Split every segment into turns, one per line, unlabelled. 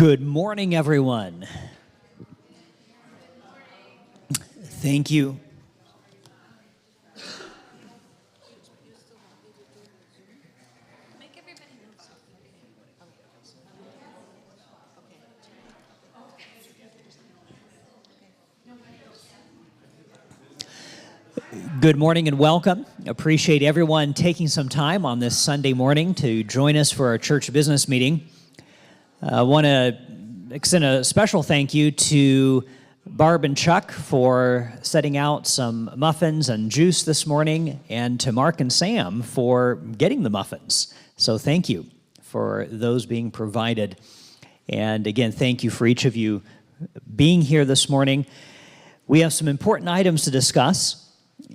Good morning, everyone. Thank you. Good morning and welcome. Appreciate everyone taking some time on this Sunday morning to join us for our church business meeting. I want to extend a special thank you to Barb and Chuck for setting out some muffins and juice this morning, and to Mark and Sam for getting the muffins. So thank you for those being provided. And again, thank you for each of you being here this morning. We have some important items to discuss.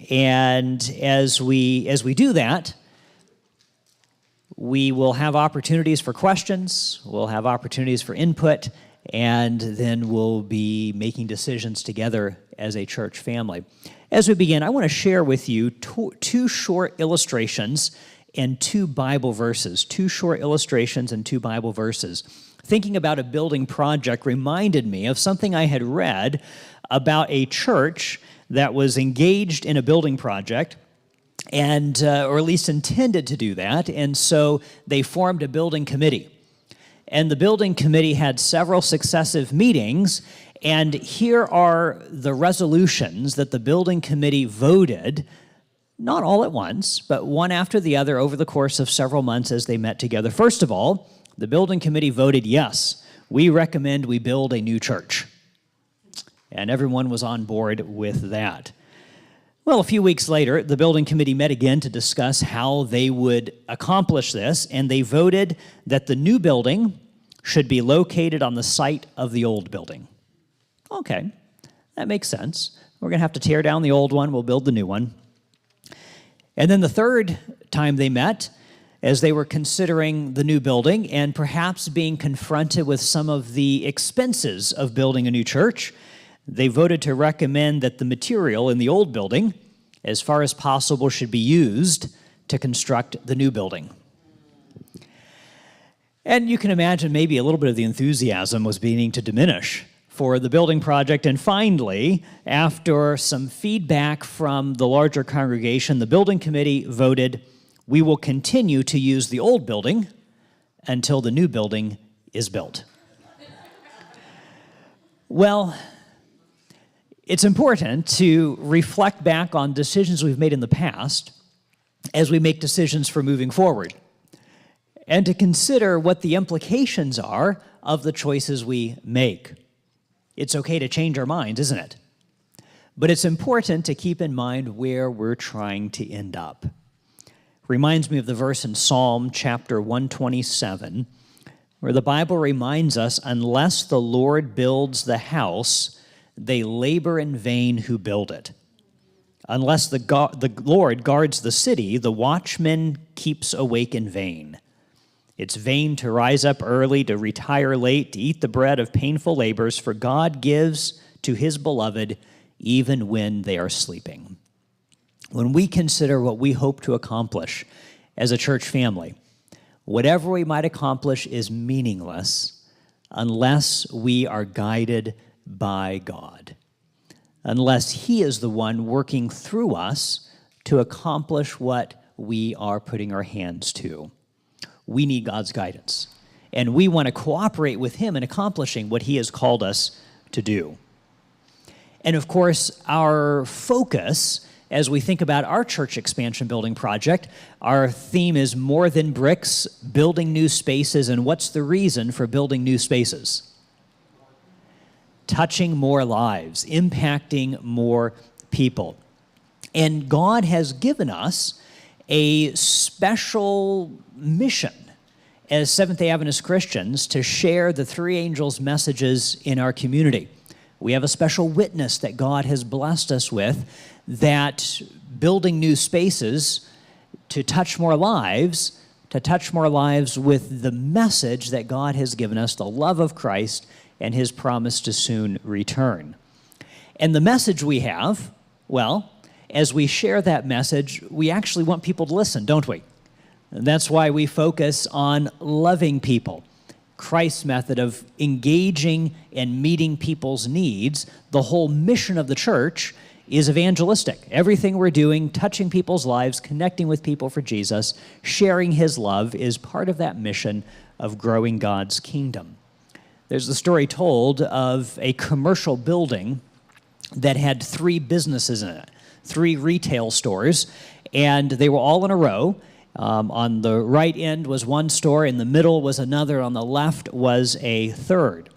And as we do that, we will have opportunities for questions, we'll have opportunities for input, and then we'll be making decisions together as a church family. As we begin, I want to share with you two short illustrations and two Bible verses. Two short illustrations and two Bible verses. Thinking about a building project reminded me of something I had read about a church that was engaged in a building project, and or at least intended to do that, and so they formed a building committee. And the building committee had several successive meetings, and here are the resolutions that the building committee voted, not all at once, but one after the other over the course of several months as they met together. First of all, the building committee voted, yes, we recommend we build a new church. And everyone was on board with that. Well, a few weeks later, the building committee met again to discuss how they would accomplish this, and they voted that the new building should be located on the site of the old building. Okay, that makes sense. We're going to have to tear down the old one, we'll build the new one. And then the third time they met, as they were considering the new building and perhaps being confronted with some of the expenses of building a new church, they voted to recommend that the material in the old building, as far as possible, should be used to construct the new building. And you can imagine maybe a little bit of the enthusiasm was beginning to diminish for the building project. And finally, after some feedback from the larger congregation, the building committee voted, we will continue to use the old building until the new building is built. Well, it's important to reflect back on decisions we've made in the past as we make decisions for moving forward, and to consider what the implications are of the choices we make. It's okay to change our minds, isn't it? But it's important to keep in mind where we're trying to end up. Reminds me of the verse in Psalm chapter 127, where the Bible reminds us, unless the Lord builds the house, they labor in vain who build it. Unless the Lord guards the city, the watchman keeps awake in vain. It's vain to rise up early, to retire late, to eat the bread of painful labors, for God gives to his beloved even when they are sleeping. When we consider what we hope to accomplish as a church family, whatever we might accomplish is meaningless unless we are guided by God, unless he is the one working through us to accomplish what we are putting our hands to. We need God's guidance, and we want to cooperate with him in accomplishing what he has called us to do. And of course, our focus as we think about our church expansion building project, our theme is more than bricks, building new spaces. And what's the reason for building new spaces? Touching more lives, impacting more people. And God has given us a special mission as Seventh-day Adventist Christians to share the three angels' messages in our community. We have a special witness that God has blessed us with, that building new spaces to touch more lives with the message that God has given us, the love of Christ and his promise to soon return. And the message we have, well, as we share that message, we actually want people to listen, don't we? And that's why we focus on loving people, Christ's method of engaging and meeting people's needs. The whole mission of the church is evangelistic. Everything we're doing, touching people's lives, connecting with people for Jesus, sharing his love is part of that mission of growing God's kingdom. There's the story told of a commercial building that had 3 businesses in it, 3 retail stores, and they were all in a row. On the right end was one store, in the middle was another, on the left was a third.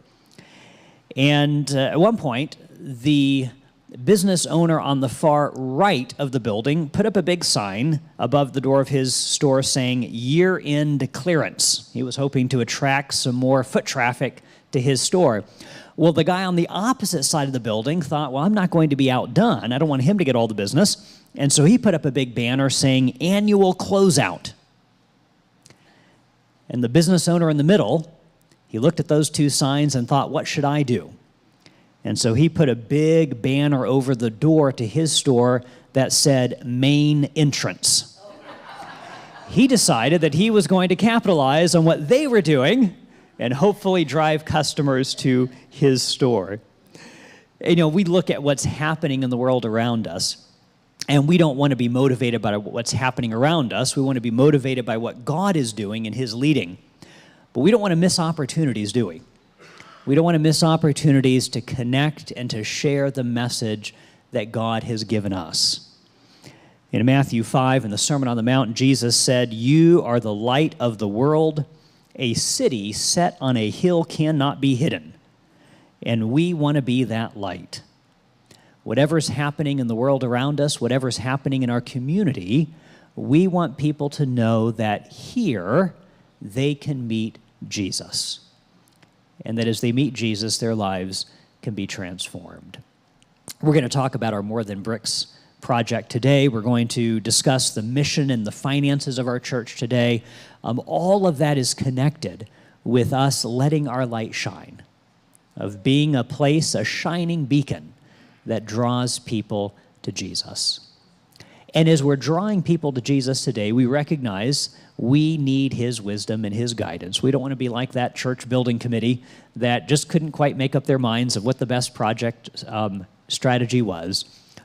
And at one point, the business owner on the far right of the building put up a big sign above the door of his store saying, "Year-end clearance." He was hoping to attract some more foot traffic to his store. Well, the guy on the opposite side of the building thought, well, I'm not going to be outdone. I don't want him to get all the business. And so he put up a big banner saying, "Annual closeout." And the business owner in the middle, he looked at those 2 signs and thought, what should I do? And so he put a big banner over the door to his store that said, "Main entrance." He decided that he was going to capitalize on what they were doing and hopefully drive customers to his store. You know, we look at what's happening in the world around us, and we don't want to be motivated by what's happening around us. We want to be motivated by what God is doing in his leading. But we don't want to miss opportunities, do we? We don't want to miss opportunities to connect and to share the message that God has given us. In Matthew 5, in the Sermon on the Mount, Jesus said, "You are the light of the world. A city set on a hill cannot be hidden." And we want to be that light. Whatever's happening in the world around us, whatever's happening in our community, we want people to know that here they can meet Jesus. And that as they meet Jesus, their lives can be transformed. We're going to talk about our More Than Bricks project today. We're going to discuss the mission and the finances of our church today. All of that is connected with us letting our light shine, of being a place, a shining beacon that draws people to Jesus. And as we're drawing people to Jesus today, we recognize we need his wisdom and his guidance. We don't want to be like that church building committee that just couldn't quite make up their minds of what the best project strategy was.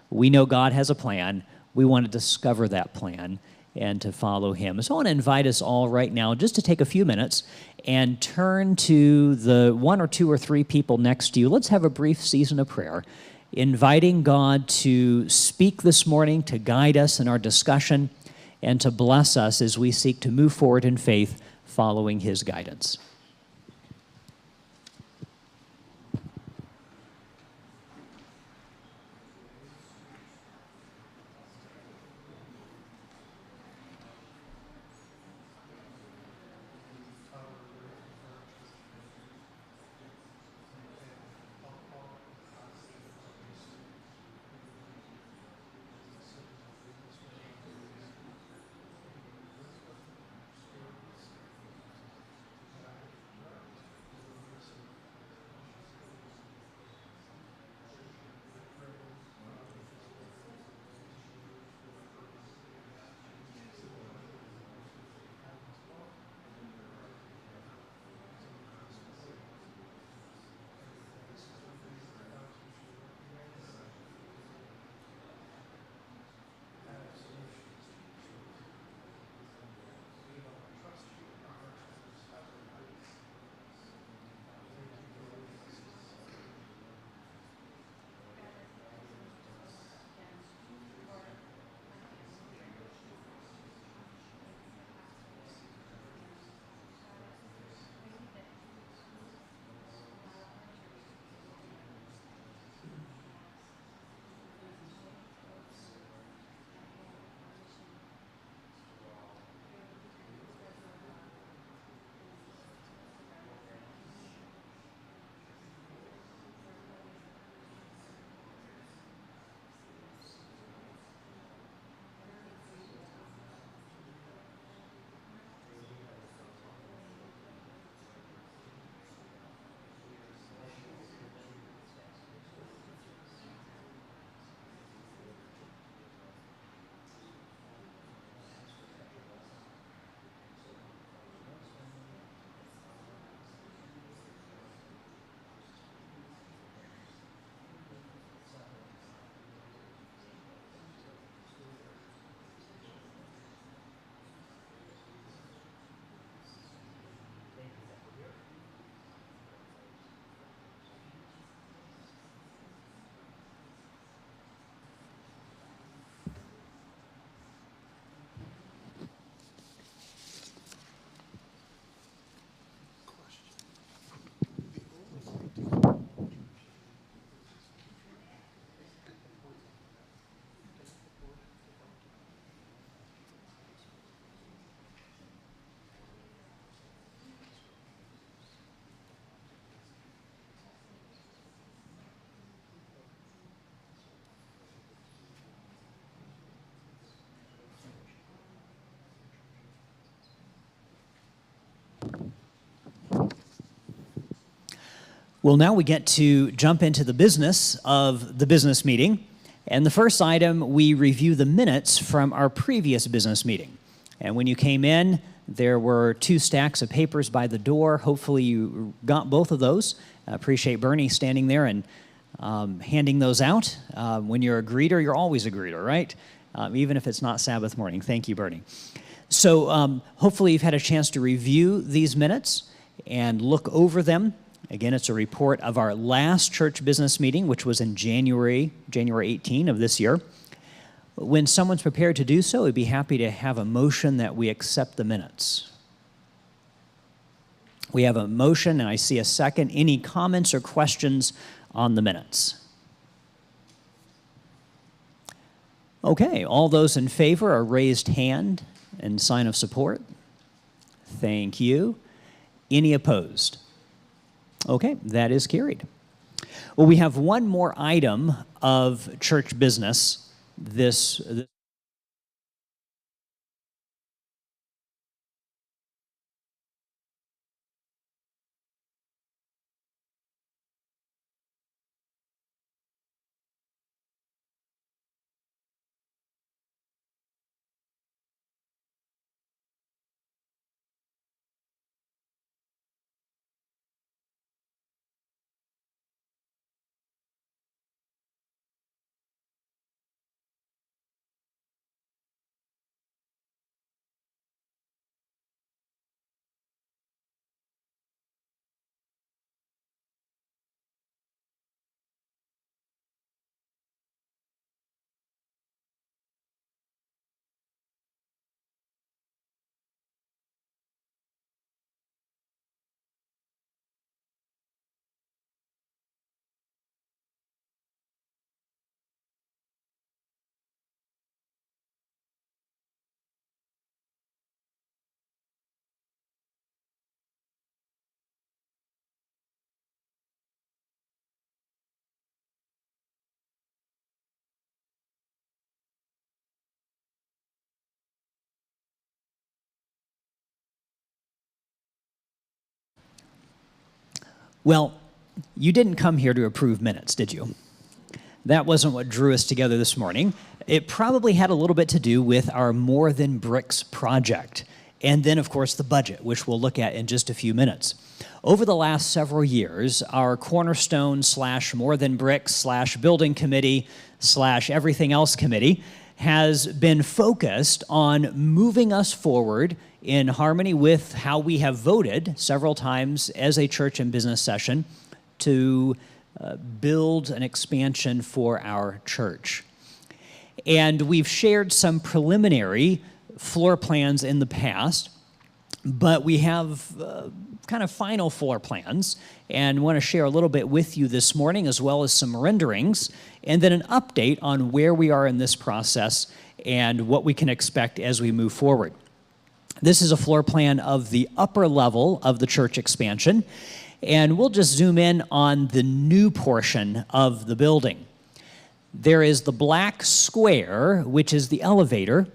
We know God has a plan. We want to discover that plan and to follow him. So I want to invite us all right now just to take a few minutes and turn to the 1 or 2 or 3 people next to you. Let's have a brief season of prayer, inviting God to speak this morning, to guide us in our discussion, and to bless us as we seek to move forward in faith following his guidance. Well, now we get to jump into the business of the business meeting. And the first item, we review the minutes from our previous business meeting. And when you came in, there were 2 stacks of papers by the door. Hopefully you got both of those. I appreciate Bernie standing there and handing those out. When you're a greeter, you're always a greeter, right? Even if it's not Sabbath morning. Thank you, Bernie. So hopefully you've had a chance to review these minutes and look over them. Again, it's a report of our last church business meeting, which was in January 18 of this year. When someone's prepared to do so, I'd be happy to have a motion that we accept the minutes. We have a motion, and I see a second. Any comments or questions on the minutes? Okay, all those in favor, a raised hand and sign of support. Thank you. Any opposed? Okay, that is carried. Well, we have one more item of church business this Well, you didn't come here to approve minutes, did you? That wasn't what drew us together this morning. It probably had a little bit to do with our More Than Bricks project. And then, of course, the budget, which we'll look at in just a few minutes. Over the last several years, our Cornerstone / More Than Bricks / Building Committee / Everything Else Committee has been focused on moving us forward in harmony with how we have voted several times as a church and business session to build an expansion for our church. And we've shared some preliminary floor plans in the past, but we have kind of final floor plans and want to share a little bit with you this morning, as well as some renderings, and then an update on where we are in this process and what we can expect as we move forward. This is a floor plan of the upper level of the church expansion, and we'll just zoom in on the new portion of the building. There is the black square, which is the elevator,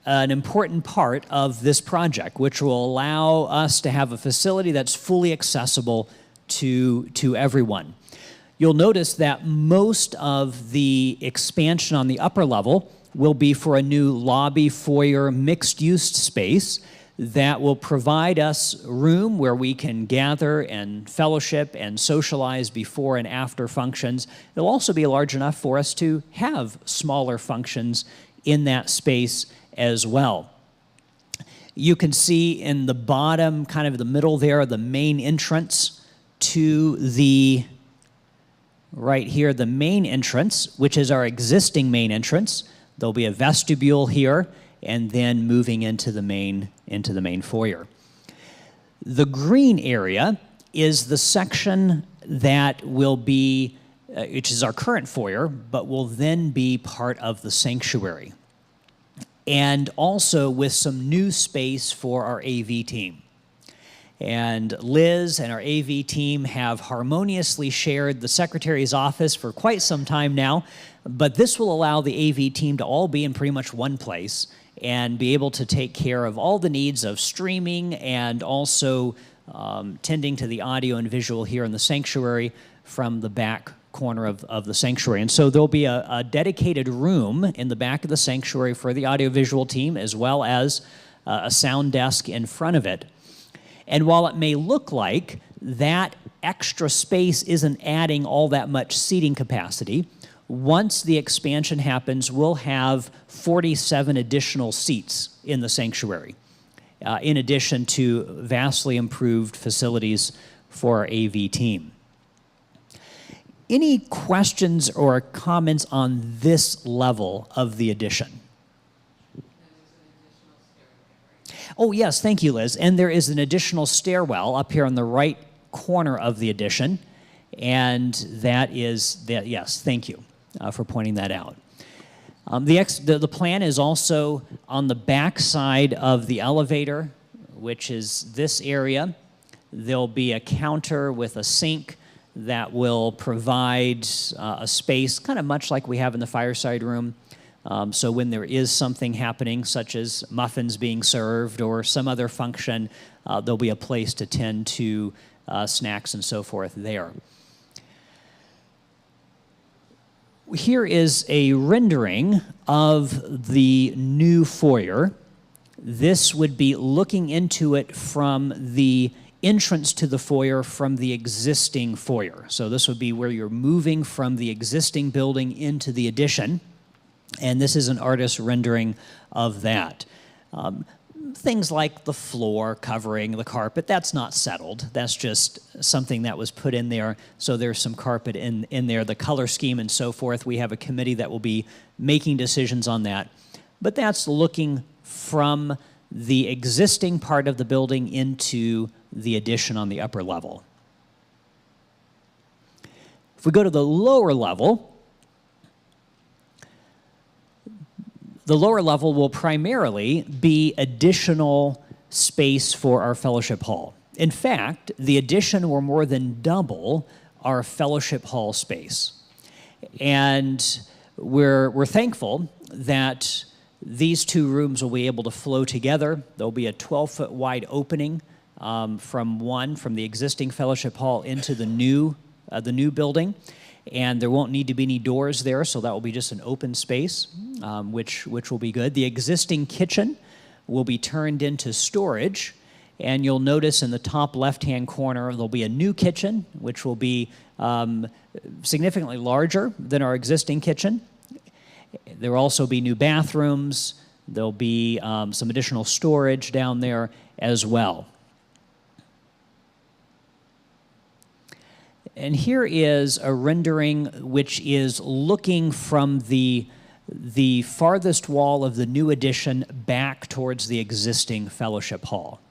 an important part of this project, which will allow us to have a facility that's fully accessible to everyone. You'll notice that most of the expansion on the upper level will be for a new lobby, foyer, mixed-use space that will provide us room where we can gather and fellowship and socialize before and after functions. It'll also be large enough for us to have smaller functions in that space as well. You can see in the bottom, kind of the middle there, the main entrance to the, right here, the main entrance, which is our existing main entrance. There'll be a vestibule here, and then moving into the main foyer. The green area is the section that will be, which is our current foyer, but will then be part of the sanctuary. And also with some new space for our AV team. And Liz and our AV team have harmoniously shared the secretary's office for quite some time now, but this will allow the AV team to all be in pretty much one place and be able to take care of all the needs of streaming and also tending to the audio and visual here in the sanctuary from the back corner of the sanctuary. And so there'll be a dedicated room in the back of the sanctuary for the audiovisual team, as well as a sound desk in front of it. And while it may look like that extra space isn't adding all that much seating capacity, once the expansion happens, we'll have 47 additional seats in the sanctuary, in addition to vastly improved facilities for our AV team. Any questions or comments on this level of the addition? Oh, yes, thank you, Liz. And there is an additional stairwell up here on the right corner of the addition, and yes, thank you for pointing that out. The plan is also on the back side of the elevator, which is this area. There'll be a counter with a sink that will provide a space, kind of much like we have in the fireside room. So when there is something happening, such as muffins being served or some other function, there'll be a place to tend to snacks and so forth there. Here is a rendering of the new foyer. This would be looking into it from the entrance to the foyer from the existing foyer. So this would be where you're moving from the existing building into the addition. And this is an artist's rendering of that. Things like the floor covering the carpet, that's not settled. That's just something that was put in there. So there's some carpet in there. The color scheme and so forth, we have a committee that will be making decisions on that. But that's looking from the existing part of the building into the addition on the upper level. If we go to the lower level will primarily be additional space for our fellowship hall. In fact, the addition will more than double our fellowship hall space. And we're thankful that these two rooms will be able to flow together. There'll be a 12-foot wide opening from the existing fellowship hall into the new building. And there won't need to be any doors there, so that will be just an open space, which will be good. The existing kitchen will be turned into storage, and you'll notice in the top left-hand corner there'll be a new kitchen, which will be significantly larger than our existing kitchen. There will also be new bathrooms. There'll be some additional storage down there as well. And here is a rendering which is looking from the farthest wall of the new addition back towards the existing fellowship hall.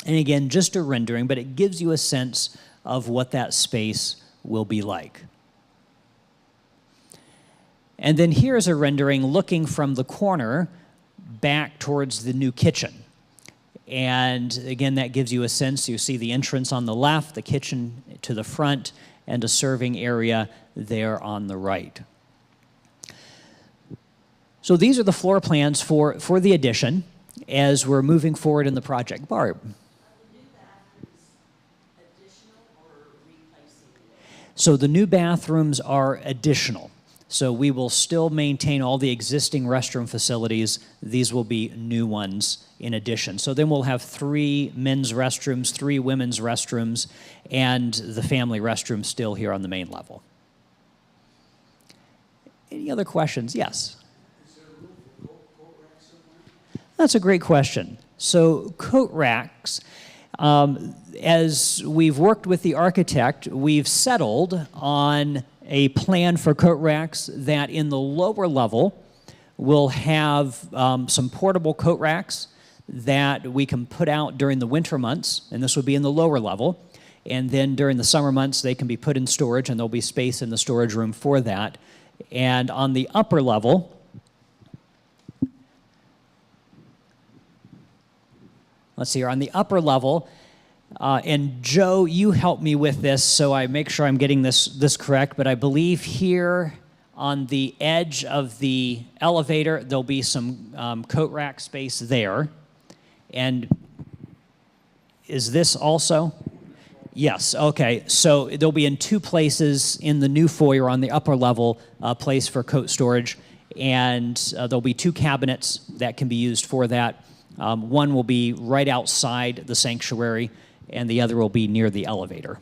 And again, just a rendering, but it gives you a sense of what that space will be like. And then here's a rendering looking from the corner back towards the new kitchen. And again, that gives you a sense. You see the entrance on the left, the kitchen to the front, and a serving area there on the right. So these are the floor plans for the addition as we're moving forward in the project. Barb. So the new bathrooms are additional. So we will still maintain all the existing restroom facilities. These will be new ones in addition. So then we'll have 3 men's restrooms, 3 women's restrooms, and the family restroom still here on the main level. Any other questions? Yes?
Is there room for coat racks somewhere?
That's a great question. So coat racks, as we've worked with the architect, we've settled on a plan for coat racks that in the lower level will have some portable coat racks that we can put out during the winter months, and this would be in the lower level. And then during the summer months, they can be put in storage, and there'll be space in the storage room for that. And on the upper level, let's see here, on the upper level, and Joe, you help me with this so I make sure I'm getting this correct, but I believe here on the edge of the elevator, there'll be some coat rack space there. And is this also? Yes, okay. So they'll be in two places in the new foyer on the upper level, place for coat storage, and there'll be two cabinets that can be used for that. One will be right outside the sanctuary, and the other will be near the elevator.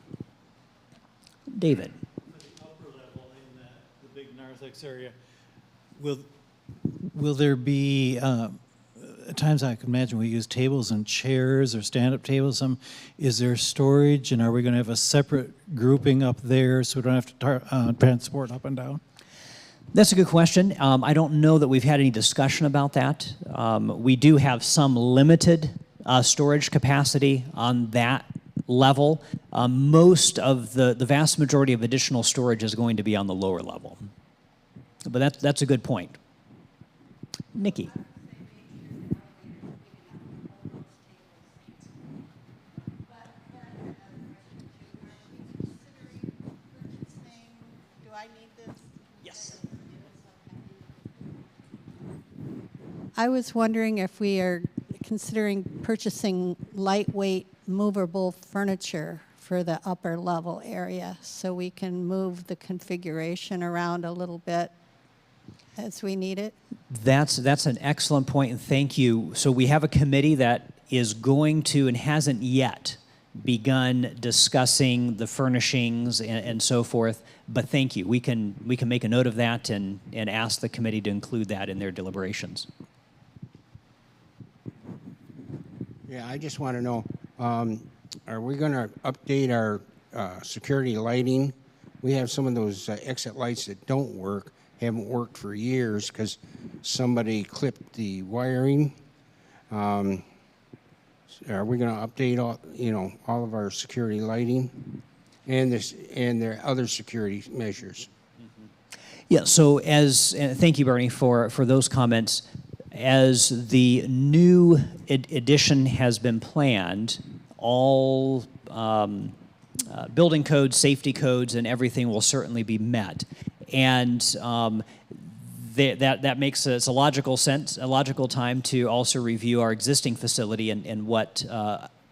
David.
For the upper level in the big narthex area, will there be at times I can imagine we use tables and chairs or stand-up tables. Is there storage, and are we going to have a separate grouping up there so we don't have to transport up and down?
That's a good question. I don't know that we've had any discussion about that. We do have some limited storage capacity on that level. Most of the vast majority of additional storage is going to be on the lower level. But that's a good point. Nikki.
I was wondering if we are considering purchasing lightweight movable furniture for the upper level area so we can move the configuration around a little bit as we need it.
That's an excellent point, and thank you. So we have a committee that is going to and hasn't yet begun discussing the furnishings and so forth, but thank you. We can make a note of that and ask the committee to include that in their deliberations.
Yeah, I just want to know, are we going to update our security lighting? We have some of those exit lights that don't work, haven't worked for years because somebody clipped the wiring. Are we going to update all of our security lighting and their other security measures?
Yeah, so thank you, Bernie, for those comments. As the new addition has been planned, all building codes, safety codes, and everything will certainly be met. And that makes it's a logical time to also review our existing facility and what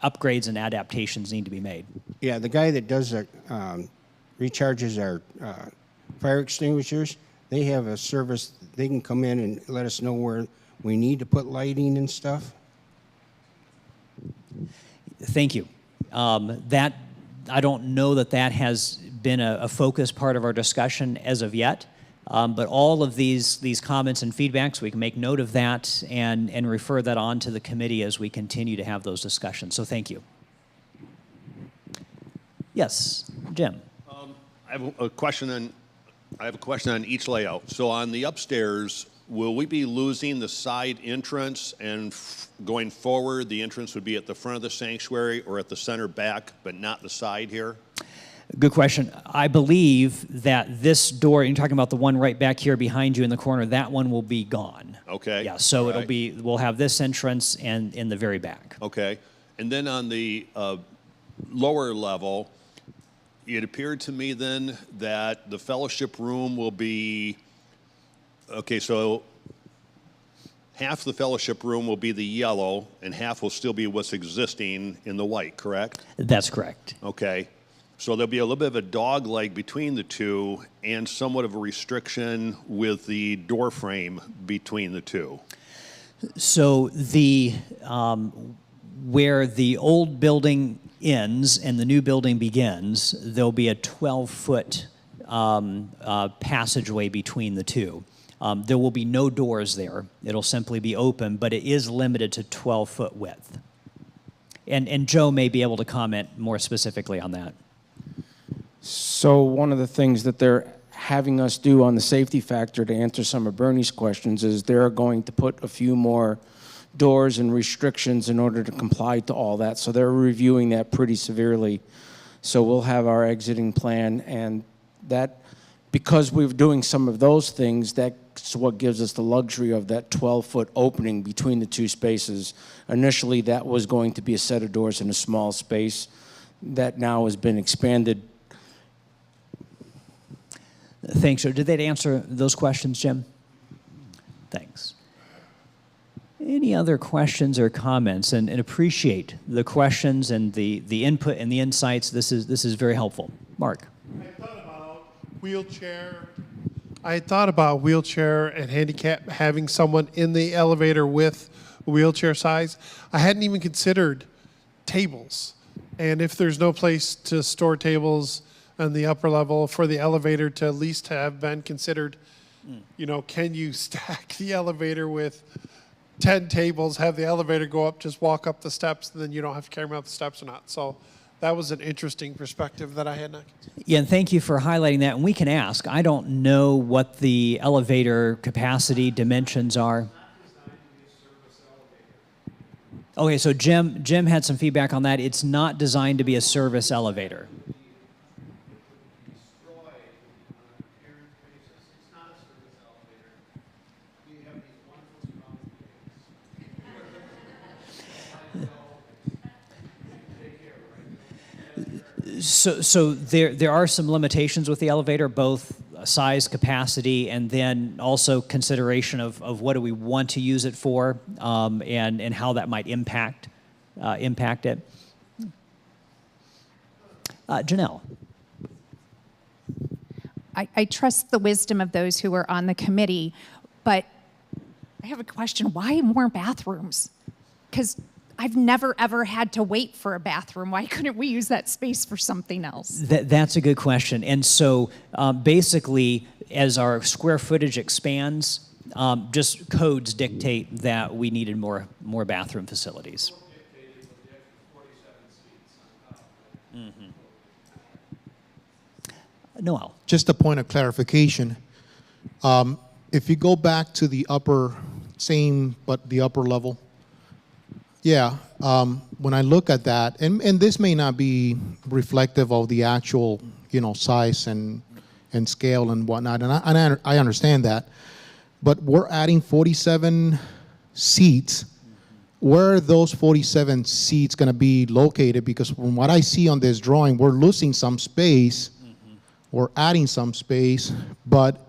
upgrades and adaptations need to be made.
Yeah, the guy that does recharges our fire extinguishers, they have a service. They can come in and let us know where we need to put lighting and stuff.
Thank you. That I don't know that has been a focus part of our discussion as of yet. But all of these comments and feedbacks, we can make note of that and refer that on to the committee as we continue to have those discussions. So thank you. Yes, Jim.
I have a question on each layout. So on the upstairs, will we be losing the side entrance, and going forward, the entrance would be at the front of the sanctuary or at the center back, but not the side here?
Good question. I believe that this door, you're talking about the one right back here behind you in the corner, that one will be gone.
Okay.
Yeah, so
All right.
we'll have this entrance and in the very back.
Okay. And then on the lower level, it appeared to me then that the fellowship room will be, okay, so half the fellowship room will be the yellow and half will still be what's existing in the white, correct?
That's correct.
Okay. So there'll be a little bit of a dog leg between the two and somewhat of a restriction with the door frame between the two.
So where the old building ends and the new building begins, there'll be a 12-foot passageway between the two. There will be no doors there. It'll simply be open, but it is limited to 12-foot width. And Joe may be able to comment more specifically on that.
So one of the things that they're having us do on the safety factor to answer some of Bernie's questions is they're going to put a few more doors and restrictions in order to comply to all that. So they're reviewing that pretty severely. So we'll have our exiting plan, and that, because we're doing some of those things, that's what gives us the luxury of that 12-foot opening between the two spaces. Initially, that was going to be a set of doors in a small space. That now has been expanded.
Thanks, Joe. Did that answer those questions, Jim? Thanks. Any other questions or comments? And appreciate the questions and the input and the insights. This is very helpful. Mark.
I thought about wheelchair and handicap, having someone in the elevator with a wheelchair size. I hadn't even considered tables. And if there's no place to store tables on the upper level for the elevator to at least have been considered, can you stack the elevator with 10 tables, have the elevator go up, just walk up the steps, and then you don't have to carry them up the steps or not. So that was an interesting perspective that I had not considered.
Yeah, and thank you for highlighting that. And we can ask. I don't know what the elevator capacity dimensions are. Okay, so Jim had some feedback on that. It's not designed to be a service elevator. So there are some limitations with the elevator, both size, capacity, and then also consideration of what do we want to use it for, and how that might impact it. Janelle.
I trust the wisdom of those who are on the committee, but I have a question. Why more bathrooms? Because I've never, ever had to wait for a bathroom. Why couldn't we use that space for something else?
That's a good question. And so basically, as our square footage expands, just codes dictate that we needed more bathroom facilities. Mm-hmm. Noel.
Just a point of clarification. If you go back to the upper level, yeah, when I look at that, and this may not be reflective of the actual, size and scale and whatnot, and I understand that, but we're adding 47 seats. Where are those 47 seats going to be located? Because from what I see on this drawing, we're losing some space, we're adding some space, but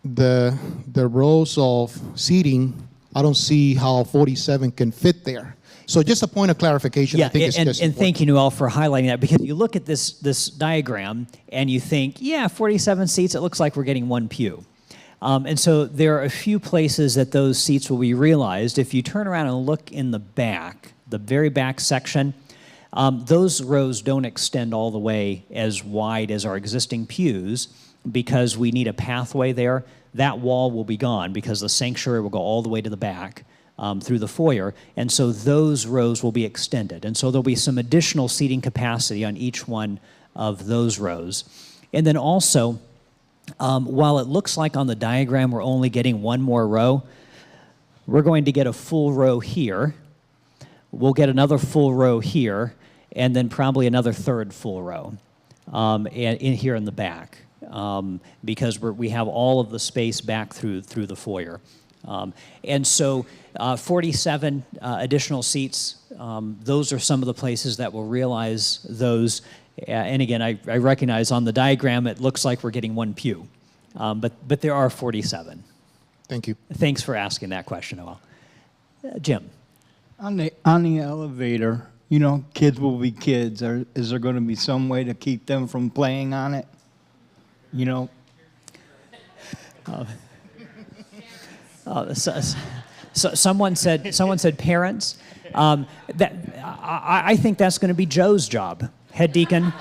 the rows of seating, I don't see how 47 can fit there. So just a point of clarification.
Yeah,
I think
and thank you, Noel, for highlighting that, because you look at this diagram and you think, 47 seats, it looks like we're getting one pew. And so there are a few places that those seats will be realized. If you turn around and look in the back, the very back section, those rows don't extend all the way as wide as our existing pews because we need a pathway there. That wall will be gone because the sanctuary will go all the way to the back through the foyer, and so those rows will be extended. And so there'll be some additional seating capacity on each one of those rows. And then also, while it looks like on the diagram we're only getting one more row, we're going to get a full row here. We'll get another full row here, and then probably another third full row in here in the back. Because we have all of the space back through the foyer. And so 47 additional seats, those are some of the places that will realize those. And again, I recognize on the diagram it looks like we're getting one pew, but there are 47.
Thank you.
Thanks for asking that question, Noel. Jim.
On the elevator, kids will be kids. Is there going to be some way to keep them from playing on it?
So someone said parents. I think that's going to be Joe's job, head deacon,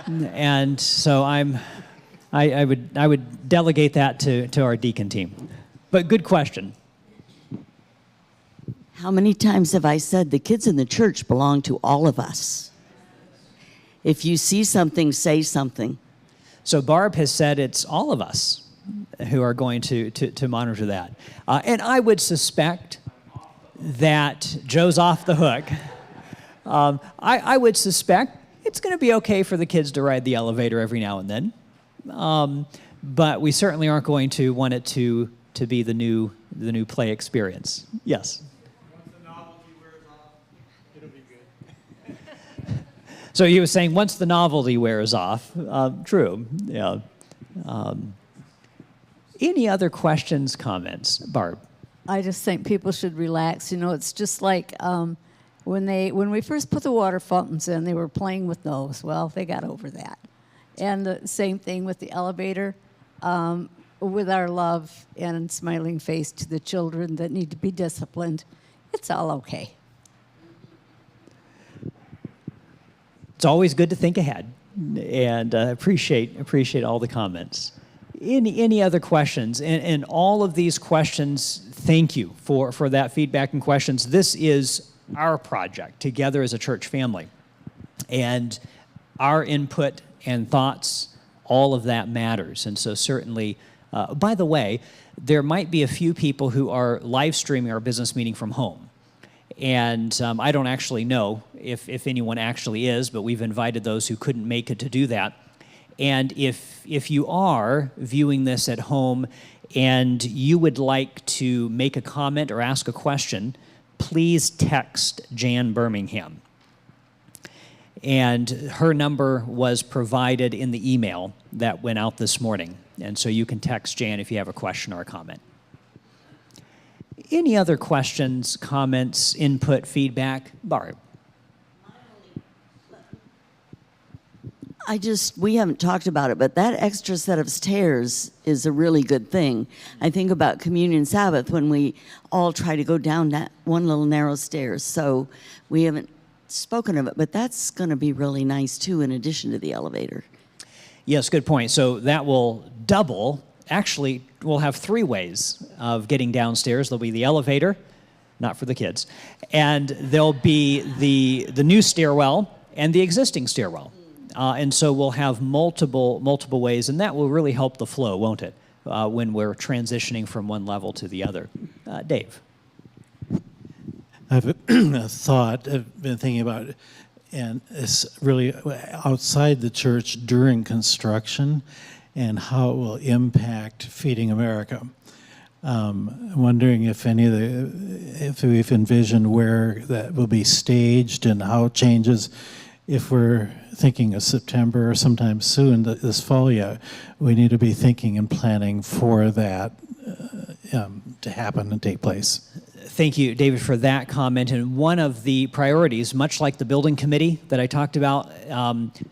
and so I would delegate that to our deacon team. But good question.
How many times have I said the kids in the church belong to all of us? If you see something, say something.
So Barb has said it's all of us who are going to monitor that. And I would suspect that Joe's off the hook. I would suspect it's going to be okay for the kids to ride the elevator every now and then. But we certainly aren't going to want it to be the new play experience. Yes?
Once the novelty wears off, it'll be good.
So you were saying once the novelty wears off. True, yeah. Any other questions, comments? Barb?
I just think people should relax. You know, it's just like when we first put the water fountains in, they were playing with those. Well, they got over that. And the same thing with the elevator, with our love and smiling face to the children that need to be disciplined. It's all okay.
It's always good to think ahead, and appreciate all the comments. Any other questions? And all of these questions, thank you for that feedback and questions. This is our project together as a church family, and our input and thoughts, all of that matters. And so certainly, by the way, there might be a few people who are live streaming our business meeting from home. And I don't actually know if anyone actually is, but we've invited those who couldn't make it to do that. And if you are viewing this at home and you would like to make a comment or ask a question, please text Jan Birmingham. And her number was provided in the email that went out this morning. And so you can text Jan if you have a question or a comment. Any other questions, comments, input, feedback? Barb.
We haven't talked about it, but that extra set of stairs is a really good thing. I think about Communion Sabbath when we all try to go down that one little narrow stairs. So we haven't spoken of it, but that's going to be really nice too, in addition to the elevator.
Yes, good point. So that will double. Actually, we'll have 3 ways of getting downstairs. There'll be the elevator, not for the kids, and there'll be the new stairwell and the existing stairwell. And so we'll have multiple ways, and that will really help the flow, won't it, when we're transitioning from one level to the other. Dave.
I have a thought I've been thinking about, and it's really outside the church during construction and how it will impact Feeding America. I'm wondering if if we've envisioned where that will be staged and how it changes. If we're thinking of September or sometime soon, this fall, we need to be thinking and planning for that to happen and take place.
Thank you, David, for that comment. And one of the priorities, much like the building committee that I talked about,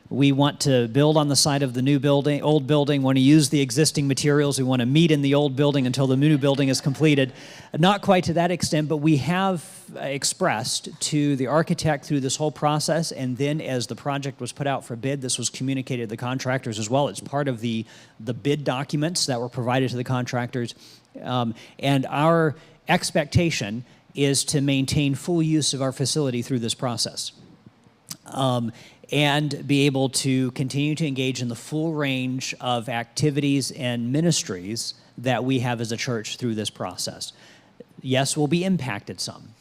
we want to build on the site of the new building, old building, want to use the existing materials. We want to meet in the old building until the new building is completed. Not quite to that extent, but we have expressed to the architect through this whole process, and then as the project was put out for bid, this was communicated to the contractors as well. It's part of the bid documents that were provided to the contractors. And our expectation is to maintain full use of our facility through this process, and be able to continue to engage in the full range of activities and ministries that we have as a church through this process. Yes, we'll be impacted some,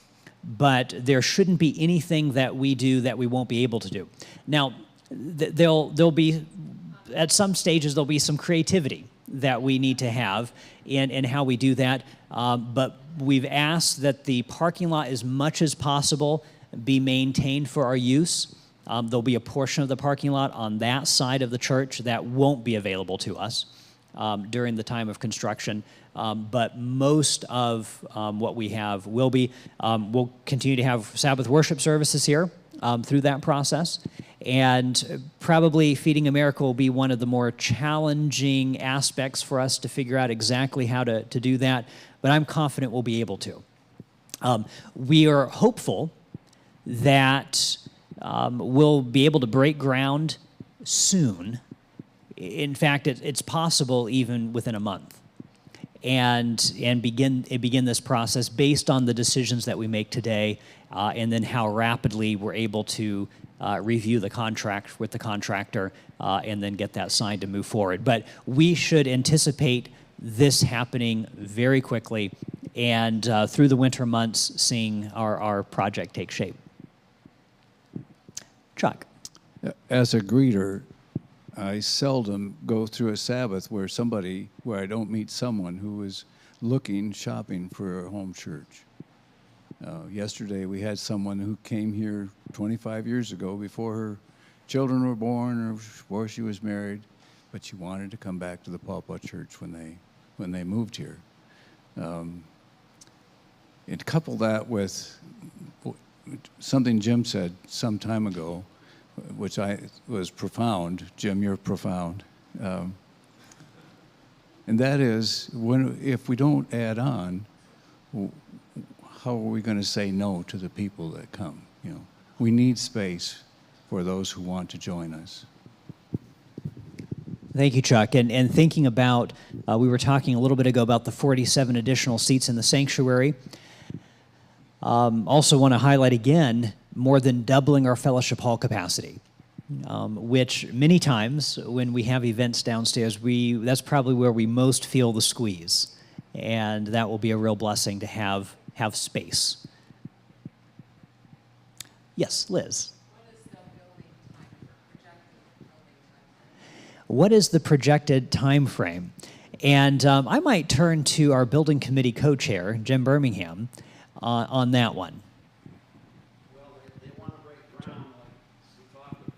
but there shouldn't be anything that we do that we won't be able to do. Now, there'll be, at some stages, there'll be some creativity that we need to have in how we do that, but we've asked that the parking lot, as much as possible, be maintained for our use. There'll be a portion of the parking lot on that side of the church that won't be available to us during the time of construction, but most of what we have will be. We'll continue to have Sabbath worship services here through that process, and probably Feeding America will be one of the more challenging aspects for us to figure out exactly how to do that, but I'm confident we'll be able to. We are hopeful that we'll be able to break ground soon. In fact, it's possible even within a month, and begin this process based on the decisions that we make today, and then how rapidly we're able to review the contract with the contractor, and then get that signed to move forward. But we should anticipate this happening very quickly, and through the winter months, seeing our project take shape. Chuck.
As a greeter, I seldom go through a Sabbath where I don't meet someone who is shopping for a home church. Yesterday we had someone who came here 25 years ago before her children were born or before she was married, but she wanted to come back to the Pawpaw Church when they moved here. And couple that with something Jim said some time ago, which was profound. Jim, you're profound. And that is, if we don't add on, how are we going to say no to the people that come? We need space for those who want to join us.
Thank you, Chuck. And thinking about, we were talking a little bit ago about the 47 additional seats in the sanctuary. Also want to highlight again, more than doubling our fellowship hall capacity, which many times when we have events downstairs, that's probably where we most feel the squeeze. And that will be a real blessing to have space. Yes, Liz. What is the projected time frame? And I might turn to our building committee co-chair, Jim Birmingham, on that one.
Well, they want to break ground like we talked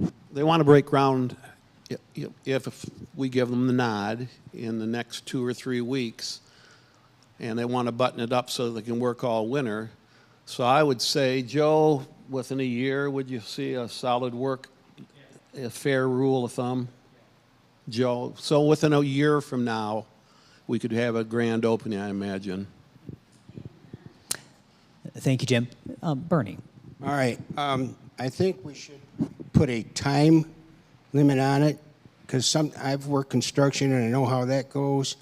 about. They want to break ground if we give them the nod in the next 2 or 3 weeks, and they want to button it up so they can work all winter. So I would say, Joe, within a year, would you see a solid work, a fair rule of thumb? Joe, so within a year from now, we could have a grand opening, I imagine.
Thank you, Jim. Bernie.
All right. I think we should put a time limit on it, because I've worked construction and I know how that goes.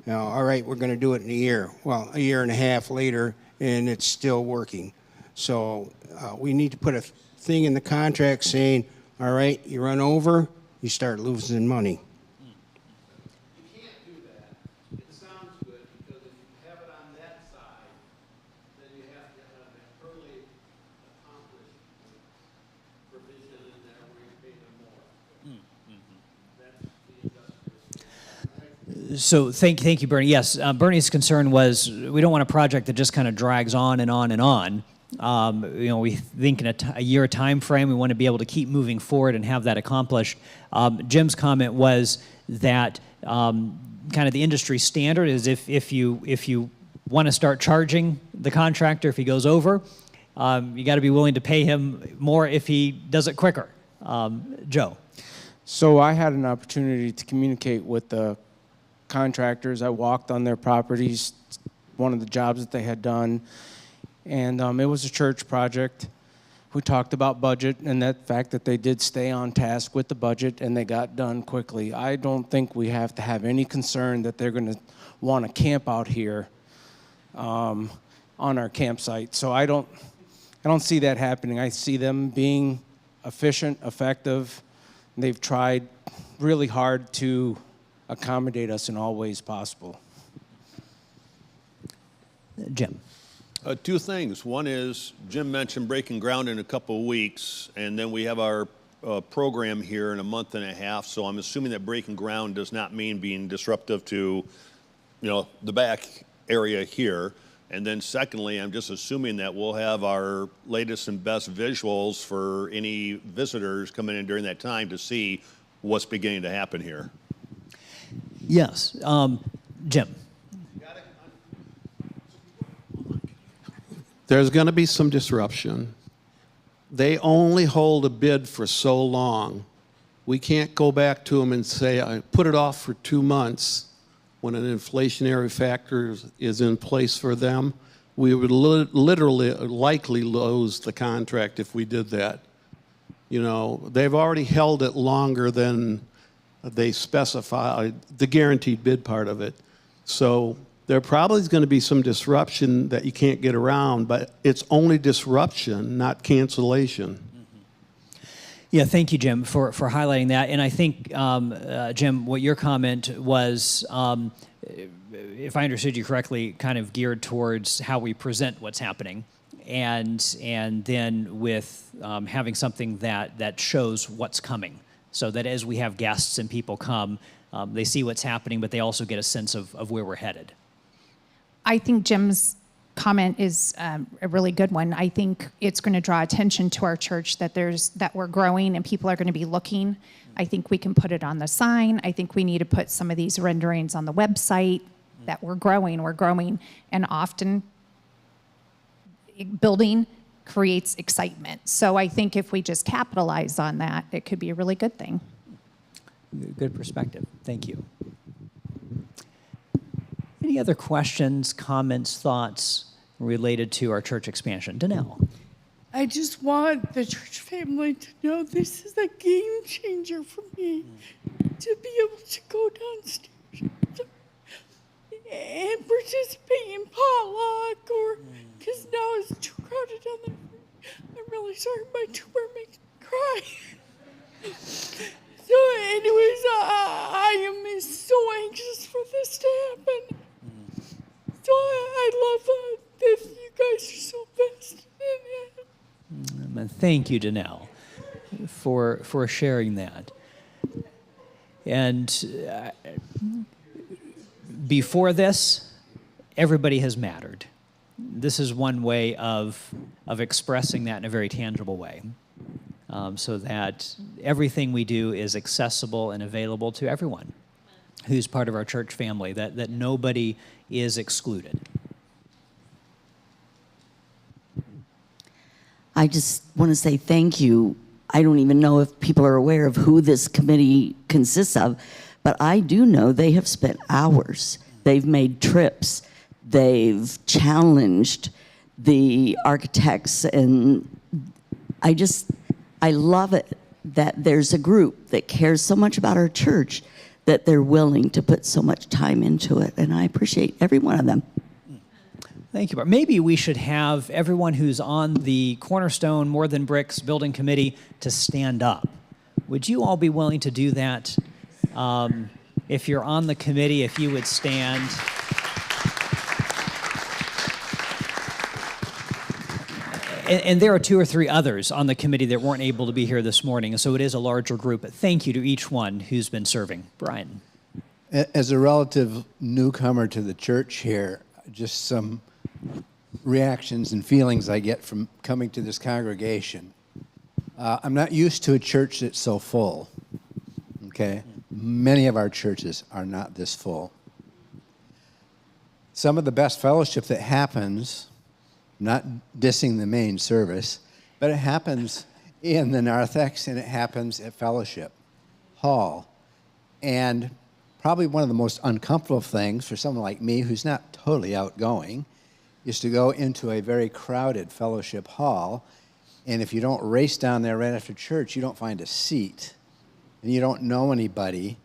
All right, we're going to do it in a year. Well, a year and a half later, and it's still working. So we need to put a thing in the contract saying, all right, you run over, you start losing money.
You can't do that. It sounds good, because if you have it on that side, then you have to have an early accomplished provision in there where you pay them more. That's the industrial.
So thank you, Bernie. Yes, Bernie's concern was we don't want a project that just kind of drags on and on and on. We think in a year time frame, we want to be able to keep moving forward and have that accomplished. Jim's comment was that kind of the industry standard is if you want to start charging the contractor if he goes over, you got to be willing to pay him more if he does it quicker. Joe.
So I had an opportunity to communicate with the contractors. I walked on their properties, one of the jobs that they had done. And it was a church project. We talked about budget and that fact that they did stay on task with the budget and they got done quickly. I don't think we have to have any concern that they're going to want to camp out here on our campsite. So I don't see that happening. I see them being efficient, effective. They've tried really hard to accommodate us in all ways possible.
Jim.
2 things. One is, Jim mentioned breaking ground in a couple of weeks, and then we have our program here in a month and a half, so I'm assuming that breaking ground does not mean being disruptive to, the back area here. And then secondly, I'm just assuming that we'll have our latest and best visuals for any visitors coming in during that time to see what's beginning to happen here.
Yes. Jim.
There's going to be some disruption. They only hold a bid for so long. We can't go back to them and say, I put it off for 2 months when an inflationary factor is in place for them. We would literally likely lose the contract if we did that. They've already held it longer than they specify, the guaranteed bid part of it. So there probably is going to be some disruption that you can't get around, but it's only disruption, not cancellation.
Yeah, thank you, Jim, for highlighting that. And I think, Jim, what your comment was, if I understood you correctly, kind of geared towards how we present what's happening, and then with having something that shows what's coming, so that as we have guests and people come, they see what's happening, but they also get a sense of where we're headed.
I think Jim's comment is a really good one. I think it's going to draw attention to our church that we're growing and people are going to be looking. I think we can put it on the sign. I think we need to put some of these renderings on the website that we're growing, and often building creates excitement. So I think if we just capitalize on that, it could be a really good thing.
Good perspective. Thank you. Any other questions, comments, thoughts related to our church expansion? Danelle.
I just want the church family to know this is a game changer for me to be able to go downstairs and participate in potluck, or because now it's too crowded down there. I'm really sorry, my tumor makes me cry. So anyways, I am so anxious for this to happen. So I love that you guys are so vested in it.
Thank you, Danelle, for sharing that. And before this, everybody has mattered. This is one way of expressing that in a very tangible way, so that everything we do is accessible and available to everyone who's part of our church family, that nobody is excluded.
I just want to say thank you. I don't even know if people are aware of who this committee consists of, but I do know they have spent hours. They've made trips. They've challenged the architects, and I love it that there's a group that cares so much about our church that they're willing to put so much time into it, and I appreciate every one of them.
Thank you, Barb. Maybe we should have everyone who's on the Cornerstone More Than Bricks Building Committee to stand up. Would you all be willing to do that? If you're on the committee, if you would stand. And there are 2 or 3 others on the committee that weren't able to be here this morning, so it is a larger group. But thank you to each one who's been serving. Brian.
As a relative newcomer to the church here, just some reactions and feelings I get from coming to this congregation. I'm not used to a church that's so full, okay? Many of our churches are not this full. Some of the best fellowship that happens, not dissing the main service, but it happens in the narthex and it happens at Fellowship Hall. And probably one of the most uncomfortable things for someone like me who's not totally outgoing is to go into a very crowded Fellowship Hall, and if you don't race down there right after church, you don't find a seat, and you don't know anybody.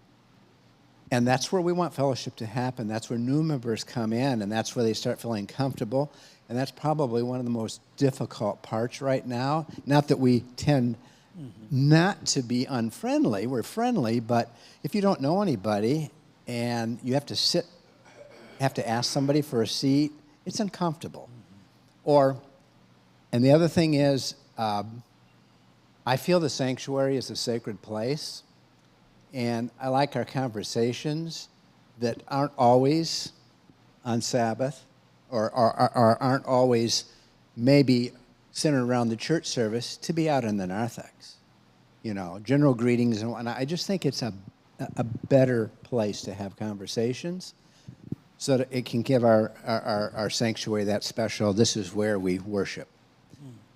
And that's where we want fellowship to happen. That's where new members come in, and that's where they start feeling comfortable. And that's probably one of the most difficult parts right now. Not that we tend not to be unfriendly. We're friendly, but if you don't know anybody and you have to ask somebody for a seat, it's uncomfortable. And the other thing is, I feel the sanctuary is a sacred place, and I like our conversations that aren't always on Sabbath or aren't always maybe centered around the church service to be out in the narthex. You know, general greetings and whatnot. I just think it's a better place to have conversations so that it can give our sanctuary that special, this is where we worship.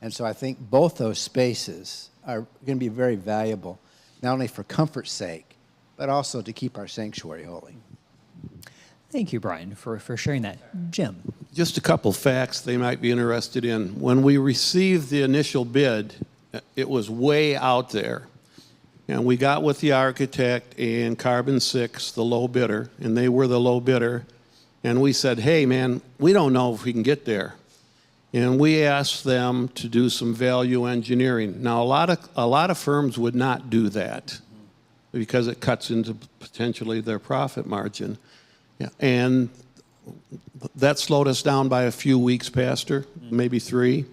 And so I think both those spaces are going to be very valuable, not only for comfort's sake, but also to keep our sanctuary holy.
Thank you, Brian, for sharing that. Jim.
Just a couple facts they might be interested in. When we received the initial bid, it was way out there. And we got with the architect and Carbon 6, the low bidder, and they were the low bidder. And we said, hey, man, we don't know if we can get there. And we asked them to do some value engineering. Now, a lot of firms would not do that because it cuts into potentially their profit margin. Yeah. And that slowed us down by a few weeks, Pastor, maybe 3.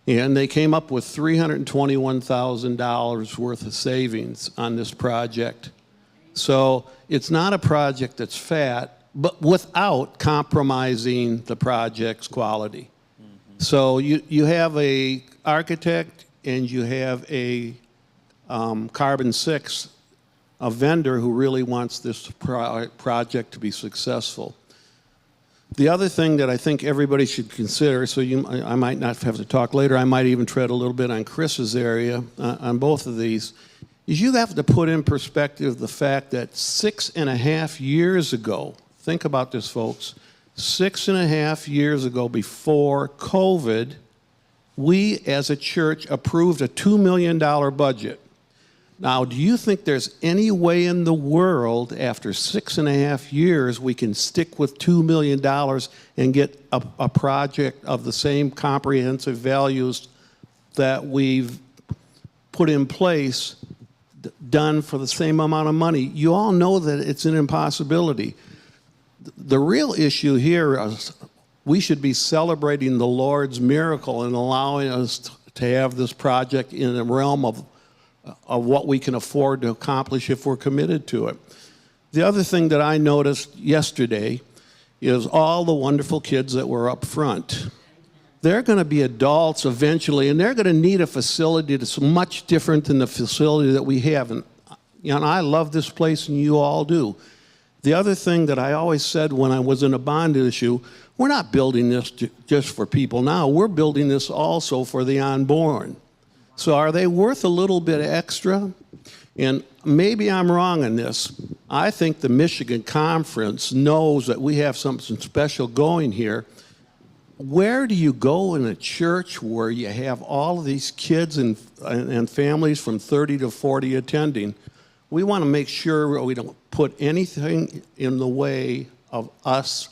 And they came up with $321,000 worth of savings on this project. So it's not a project that's fat, but without compromising the project's quality. So you have a architect and you have a Carbon 6, a vendor who really wants this project to be successful. The other thing that I think everybody should consider, so I might not have to talk later, I might even tread a little bit on Chris's area on both of these, is you have to put in perspective the fact that 6.5 years ago, think about this, folks, 6.5 years ago, before COVID, we as a church approved a $2 million budget. Now, do you think there's any way in the world after 6.5 years we can stick with $2 million and get a project of the same comprehensive values that we've put in place done for the same amount of money? You all know that it's an impossibility. The real issue here is we should be celebrating the Lord's miracle and allowing us to have this project in the realm of what we can afford to accomplish if we're committed to it. The other thing that I noticed yesterday is all the wonderful kids that were up front. They're going to be adults eventually, and they're going to need a facility that's much different than the facility that we have. And I love this place, and you all do. The other thing that I always said when I was in a bond issue, we're not building this just for people now. We're building this also for the unborn. So are they worth a little bit extra? And maybe I'm wrong on this. I think the Michigan Conference knows that we have something special going here. Where do you go in a church where you have all of these kids and families from 30 to 40 attending? We want to make sure we don't put anything in the way of us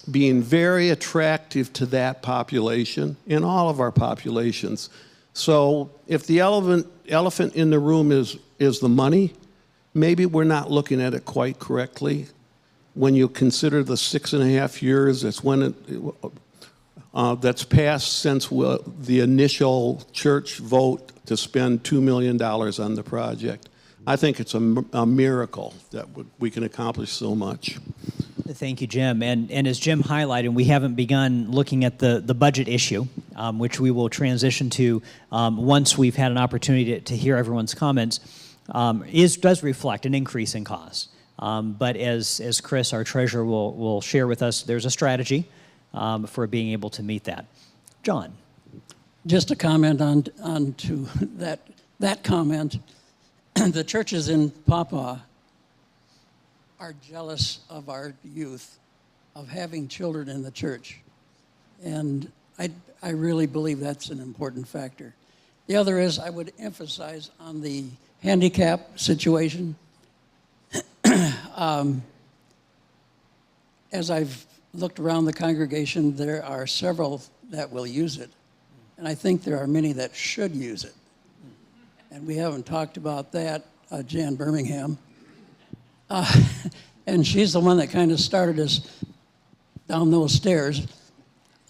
being very attractive to that population in all of our populations. So if the elephant in the room is the money, maybe we're not looking at it quite correctly. When you consider the 6.5 years that's passed since the initial church vote to spend $2 million on the project. I think it's a miracle that we can accomplish so much.
Thank you, Jim. And as Jim highlighted, we haven't begun looking at the budget issue, which we will transition to once we've had an opportunity to hear everyone's comments, does reflect an increase in costs. But as Chris, our treasurer, will share with us, there's a strategy for being able to meet that. John.
Just a comment on to that comment. The churches in Pawpaw are jealous of our youth, of having children in the church. And I really believe that's an important factor. The other is I would emphasize on the handicap situation. As I've looked around the congregation, there are several that will use it. And I think there are many that should use it. And we haven't talked about that, Jan Birmingham. And she's the one that kind of started us down those stairs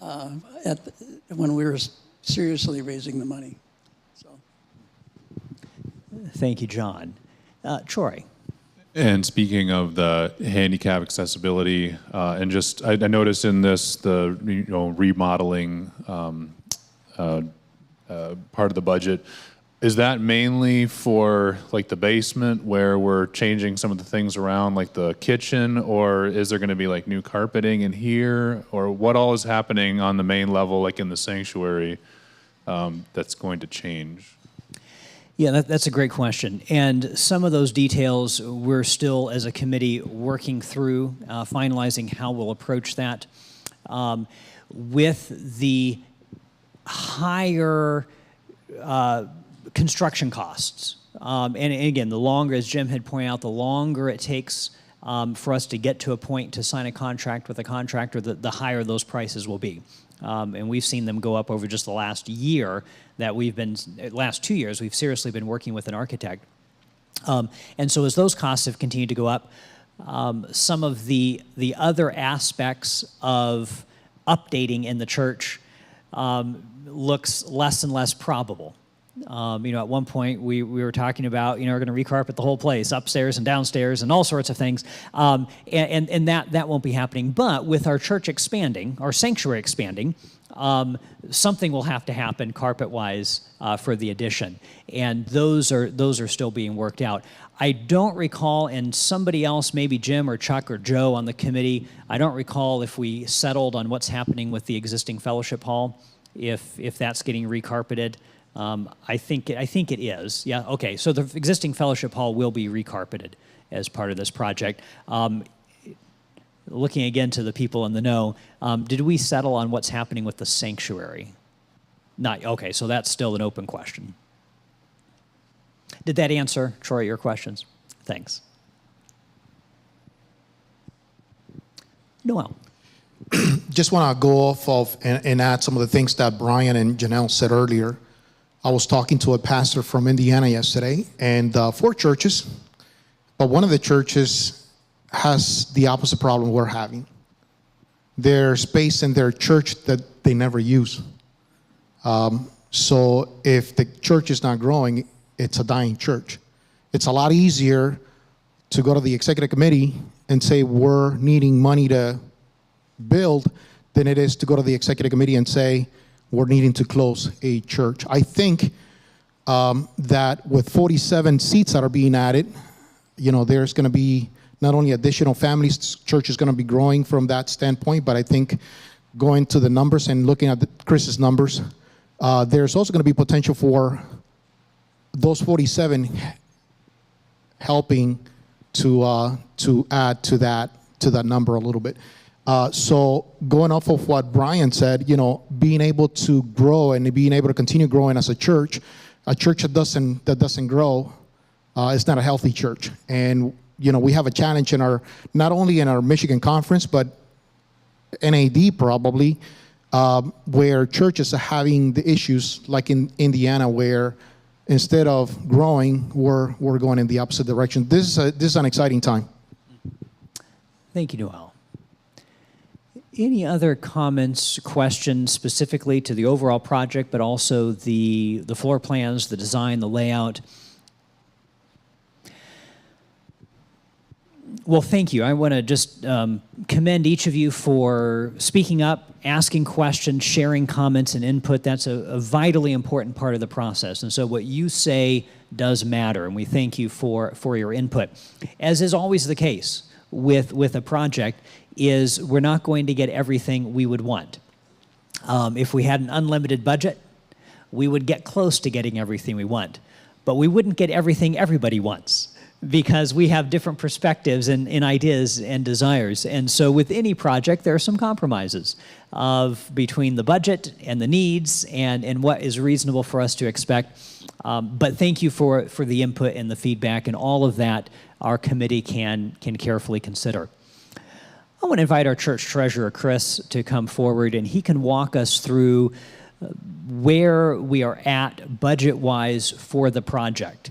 when we were seriously raising the money. So.
Thank you, John. Troy.
And speaking of the handicap accessibility, and just I noticed in this the remodeling part of the budget. Is that mainly for like the basement where we're changing some of the things around like the kitchen, or is there going to be like new carpeting in here, or what all is happening on the main level like in the sanctuary that's going to change?
Yeah, that's a great question. And some of those details we're still as a committee working through, finalizing how we'll approach that. With the higher construction costs. And again, the longer, as Jim had pointed out, the longer it takes for us to get to a point to sign a contract with a contractor, the higher those prices will be. And we've seen them go up over just the last year last 2 years, we've seriously been working with an architect. And so as those costs have continued to go up, some of the other aspects of updating in the church looks less and less probable. At one point we were talking about, we're going to recarpet the whole place, upstairs and downstairs and all sorts of things. And that won't be happening. But with our church expanding, our sanctuary expanding, something will have to happen carpet-wise for the addition. And those are still being worked out. I don't recall, and somebody else, maybe Jim or Chuck or Joe on the committee, I don't recall if we settled on what's happening with the existing fellowship hall, if that's getting recarpeted. I think it is. Yeah, okay. So the existing fellowship hall will be recarpeted as part of this project. Looking again to the people in the know, did we settle on what's happening with the sanctuary? Not, okay, so that's still an open question. Did that answer, Troy, your questions? Thanks. Noel.
Just want to go off of and add some of the things that Brian and Janelle said earlier. I was talking to a pastor from Indiana yesterday, and 4 churches, but one of the churches has the opposite problem we're having. There's space in their church that they never use. So if the church is not growing, it's a dying church. It's a lot easier to go to the executive committee and say we're needing money to build than it is to go to the executive committee and say we're needing to close a church. I think that with 47 seats that are being added, there's going to be not only additional families, church is going to be growing from that standpoint, but I think going to the numbers and looking at Chris's numbers, there's also going to be potential for those 47 helping to add to that number a little bit. So going off of what Brian said, being able to grow and being able to continue growing as a church that doesn't grow is not a healthy church. And we have a challenge not only in our Michigan conference, but NAD probably, where churches are having the issues like in Indiana, where instead of growing, we're going in the opposite direction. This is an exciting time.
Thank you, Noel. Any other comments, questions specifically to the overall project, but also the floor plans, the design, the layout? Well, thank you. I want to just commend each of you for speaking up, asking questions, sharing comments and input. That's a vitally important part of the process. And so what you say does matter, and we thank you for your input. As is always the case with a project, is we're not going to get everything we would want. If we had an unlimited budget, we would get close to getting everything we want. But we wouldn't get everything everybody wants, because we have different perspectives and ideas and desires. And so with any project, there are some compromises between the budget and the needs and what is reasonable for us to expect. But thank you for the input and the feedback, and all of that our committee can carefully consider. I want to invite our church treasurer, Chris, to come forward, and he can walk us through where we are at budget-wise for the project.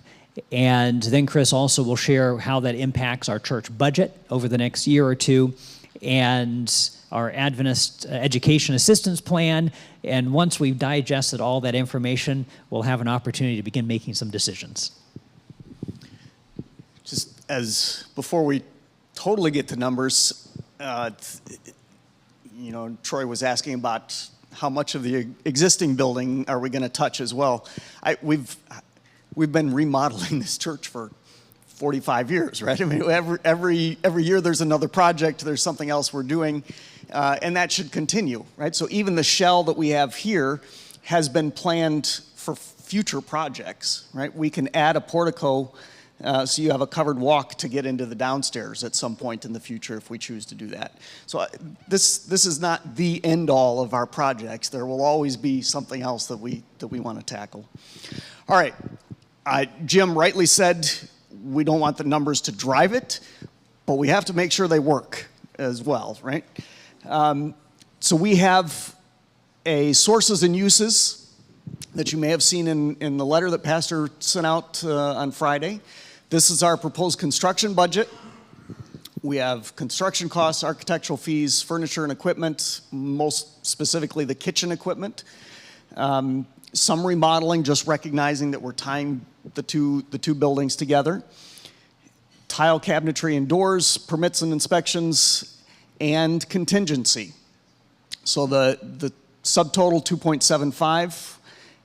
And then Chris also will share how that impacts our church budget over the next year or two, and our Adventist education assistance plan. And once we've digested all that information, we'll have an opportunity to begin making some decisions.
Just as before we totally get to numbers, Troy was asking about how much of the existing building are we going to touch as well. We've been remodeling this church for 45 years, right? I mean, every year there's another project, there's something else we're doing, and that should continue, right? So even the shell that we have here has been planned for future projects, right? We can add a portico so you have a covered walk to get into the downstairs at some point in the future if we choose to do that. So this is not the end all of our projects. There will always be something else that we want to tackle. All right. Jim rightly said we don't want the numbers to drive it, but we have to make sure they work as well, right? So we have a sources and uses that you may have seen in the letter that Pastor sent out on Friday. This is our proposed construction budget. We have construction costs, architectural fees, furniture and equipment, most specifically the kitchen equipment. Some remodeling, just recognizing that we're tying the two buildings together. Tile cabinetry and doors, permits and inspections, and contingency. So the subtotal 2.75,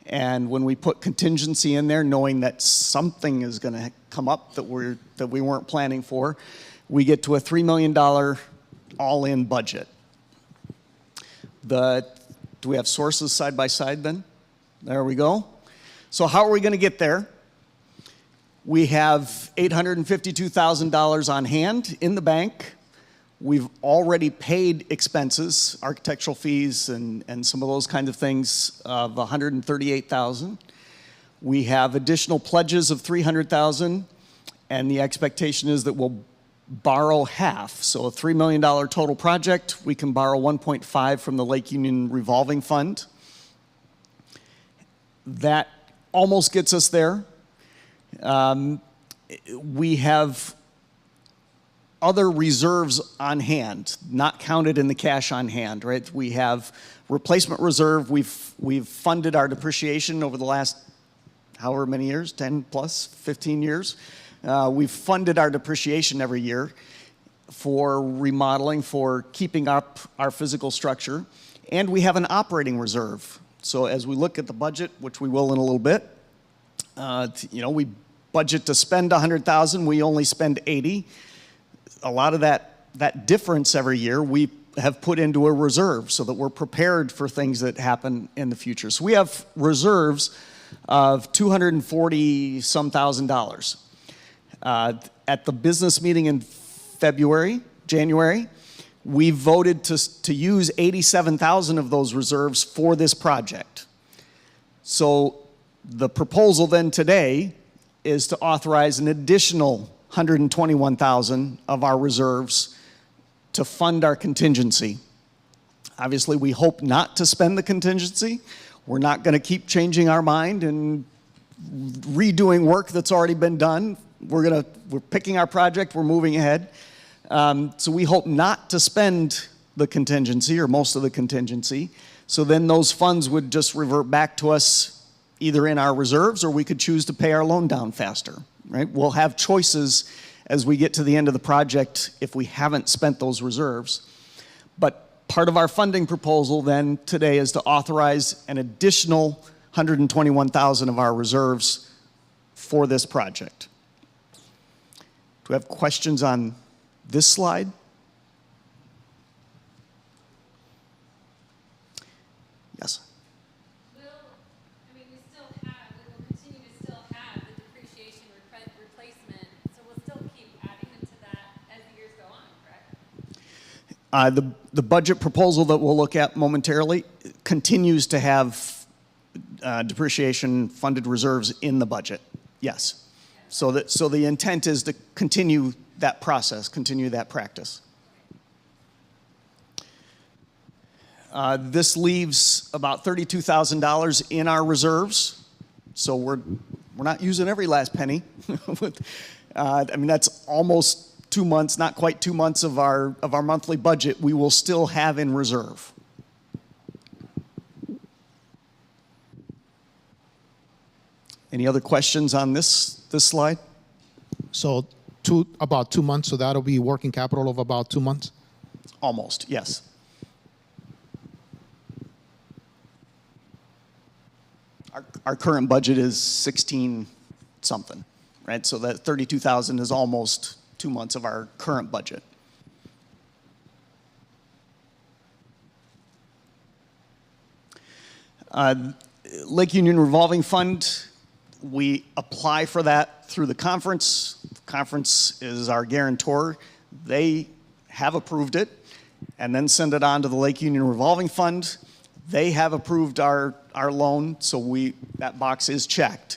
and when we put contingency in there, knowing that something is going to come up that we weren't planning for, we get to a $3 million all-in budget. Do we have sources side by side then? There we go. So how are we going to get there? We have $852,000 on hand in the bank. We've already paid expenses, architectural fees and some of those kinds of things of $138,000. We have additional pledges of $300,000, and the expectation is that we'll borrow half. So a $3 million total project, we can borrow 1.5 from the Lake Union Revolving Fund. That almost gets us there. We have other reserves on hand, not counted in the cash on hand, right? We have replacement reserve. We've funded our depreciation over the last however many years, 10 plus, 15 years. We've funded our depreciation every year for remodeling, for keeping up our physical structure. And we have an operating reserve. So as we look at the budget, which we will in a little bit, we budget to spend $100,000, we only spend $80,000. A lot of that difference every year we have put into a reserve so that we're prepared for things that happen in the future. So we have reserves of $240-some thousand. At the business meeting in January, we voted to use $87,000 of those reserves for this project. So the proposal then today is to authorize an additional $121,000 of our reserves to fund our contingency. Obviously, we hope not to spend the contingency. We're not going to keep changing our mind and redoing work that's already been done. We're picking our project, we're moving ahead. So we hope not to spend the contingency or most of the contingency. So then those funds would just revert back to us either in our reserves or we could choose to pay our loan down faster, right? We'll have choices as we get to the end of the project if we haven't spent those reserves. But part of our funding proposal then today is to authorize an additional $121,000 of our reserves for this project. Do we have questions on this slide? Yes.
We will continue to still have the depreciation replacement, so we'll still keep adding into that as the years go on, correct?
The budget proposal that we'll look at momentarily continues to have depreciation funded reserves in the budget, yes. So the intent is to continue that process, continue that practice. This leaves about $32,000 in our reserves, so we're not using every last penny. That's almost 2 months, not quite 2 months of our monthly budget. We will still have in reserve. Any other questions on this slide?
So about 2 months, so that'll be working capital of about 2 months?
Almost, yes. Our current budget is 16 something, right? So that 32,000 is almost 2 months of our current budget. Lake Union Revolving Fund, we apply for that through the conference. The conference is our guarantor. They have approved it and then send it on to the Lake Union Revolving Fund. They have approved our loan, so that box is checked.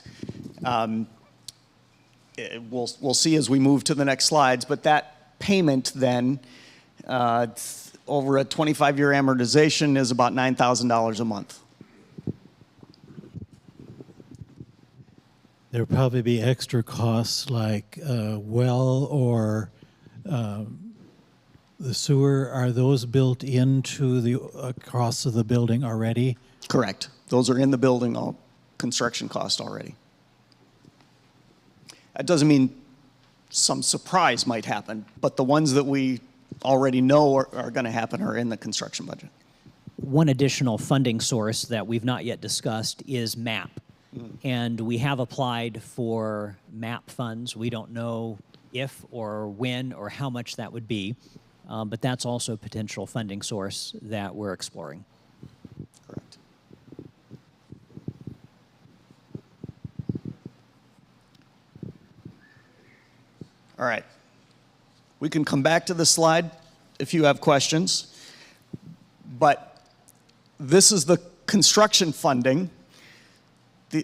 We'll see as we move to the next slides, but that payment then over a 25-year amortization is about $9,000 a month.
There'll probably be extra costs like well or the sewer. Are those built into the costs of the building already?
Correct. Those are in the building, all construction cost already. That doesn't mean some surprise might happen, but the ones that we already know are going to happen are in the construction budget.
One additional funding source that we've not yet discussed is MAP. And we have applied for MAP funds. We don't know if or when or how much that would be, but that's also a potential funding source that we're exploring.
Correct. All right. We can come back to this slide if you have questions, but this is the construction funding.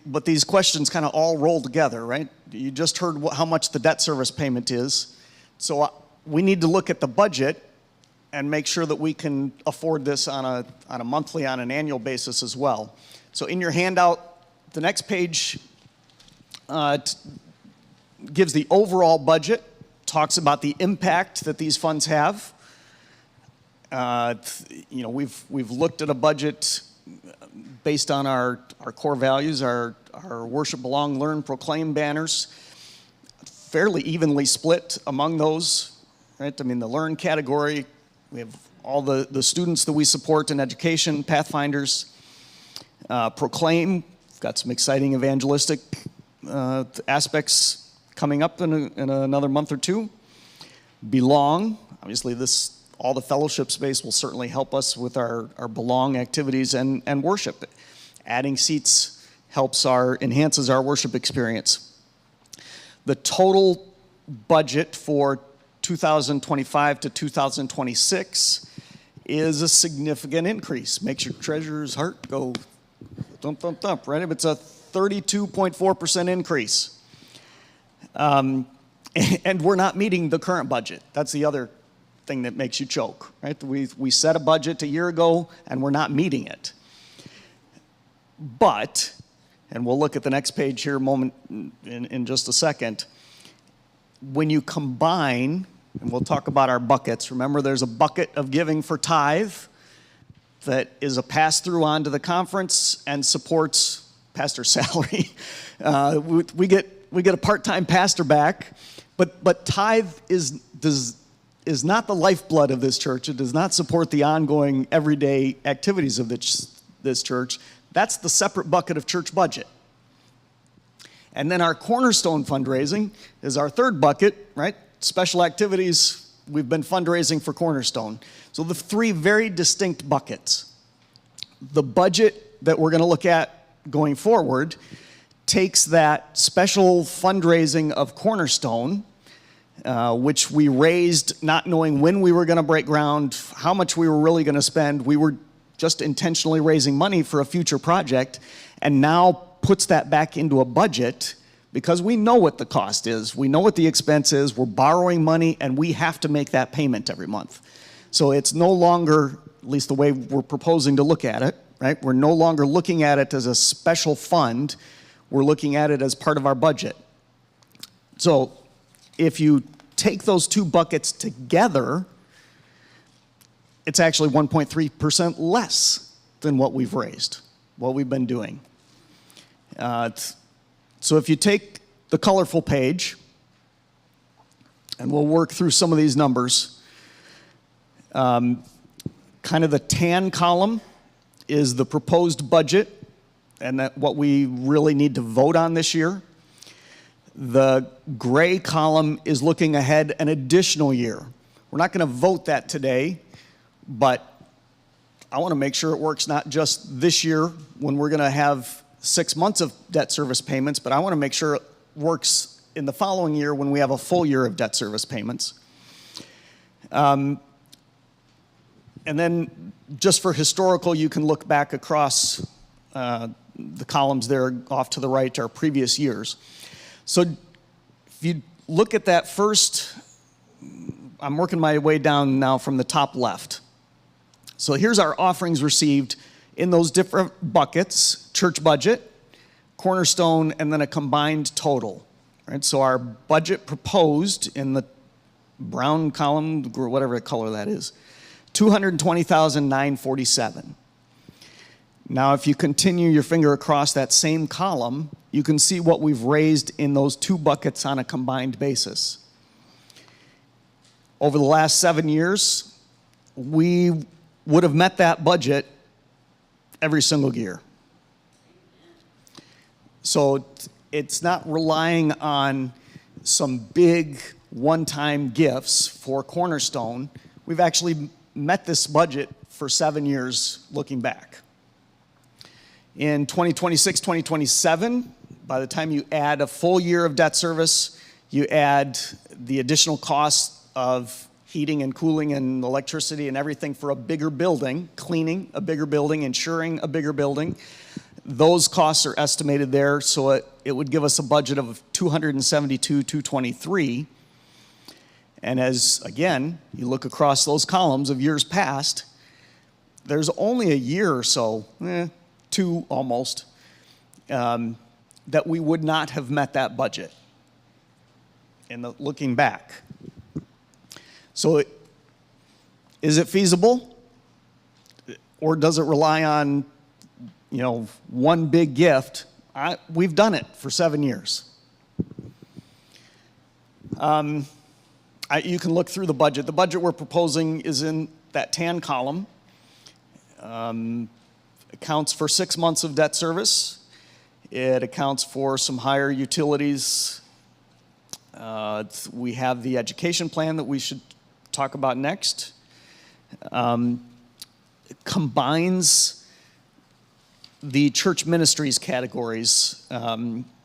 But these questions kind of all roll together, right? You just heard how much the debt service payment is. So we need to look at the budget and make sure that we can afford this on a monthly, on an annual basis as well. So in your handout, the next page gives the overall budget, talks about the impact that these funds have. We've looked at a budget based on our core values, our worship, belong, learn, proclaim banners, fairly evenly split among those, right? I mean, the learn category, we have all the students that we support in education, Pathfinders. Proclaim, we've got some exciting evangelistic aspects coming up in another month or two. Belong, obviously all the fellowship space will certainly help us with our belong activities and worship. Adding seats enhances our worship experience. The total budget for 2025 to 2026 is a significant increase. Makes your treasurer's heart go thump, thump, thump, right? It's a 32.4% increase. And we're not meeting the current budget. That's the other thing that makes you choke, right? We set a budget a year ago and we're not meeting it. But, and we'll look at the next page here in just a second, when you combine, and we'll talk about our buckets, remember there's a bucket of giving for tithe that is a pass-through onto the conference and supports pastor's salary. We get a part-time pastor back, but tithe is not the lifeblood of this church. It does not support the ongoing everyday activities of this church. That's the separate bucket of church budget. And then our cornerstone fundraising is our third bucket, right? Special activities, we've been fundraising for Cornerstone. So the three very distinct buckets. The budget that we're going to look at going forward takes that special fundraising of Cornerstone, which we raised not knowing when we were going to break ground, how much we were really going to spend. We were just intentionally raising money for a future project, and now puts that back into a budget because we know what the cost is. We know what the expense is. We're borrowing money, and we have to make that payment every month. So it's no longer, at least the way we're proposing to look at it, right? We're no longer looking at it as a special fund. We're looking at it as part of our budget. So if you take those two buckets together, it's actually 1.3% less than what we've raised, what we've been doing. So if you take the colorful page, and we'll work through some of these numbers, kind of the tan column is the proposed budget and that what we really need to vote on this year. The gray column is looking ahead an additional year. We're not going to vote that today, but I want to make sure it works not just this year when we're going to have 6 months of debt service payments, but I want to make sure it works in the following year when we have a full year of debt service payments. And then just for historical, you can look back across the columns there off to the right, our previous years. So if you look at that first, I'm working my way down now from the top left. So here's our offerings received in those different buckets: church budget, Cornerstone, and then a combined total. Right? So our budget proposed in the brown column, whatever color that is, $220,947. Now, if you continue your finger across that same column, you can see what we've raised in those two buckets on a combined basis. Over the last 7 years, we would have met that budget every single year. So it's not relying on some big one-time gifts for Cornerstone. We've actually met this budget for 7 years looking back. In 2026, 2027, by the time you add a full year of debt service, you add the additional costs of heating and cooling and electricity and everything for a bigger building, cleaning a bigger building, insuring a bigger building. Those costs are estimated there, so it would give us a budget of $272,223. And as, again, you look across those columns of years past, there's only a year or so, two almost, that we would not have met that budget looking back. So is it feasible? Or does it rely on, one big gift? We've done it for 7 years. You can look through the budget. The budget we're proposing is in that tan column. Accounts for 6 months of debt service. It accounts for some higher utilities. We have the education plan that we should talk about next. It combines the church ministries categories.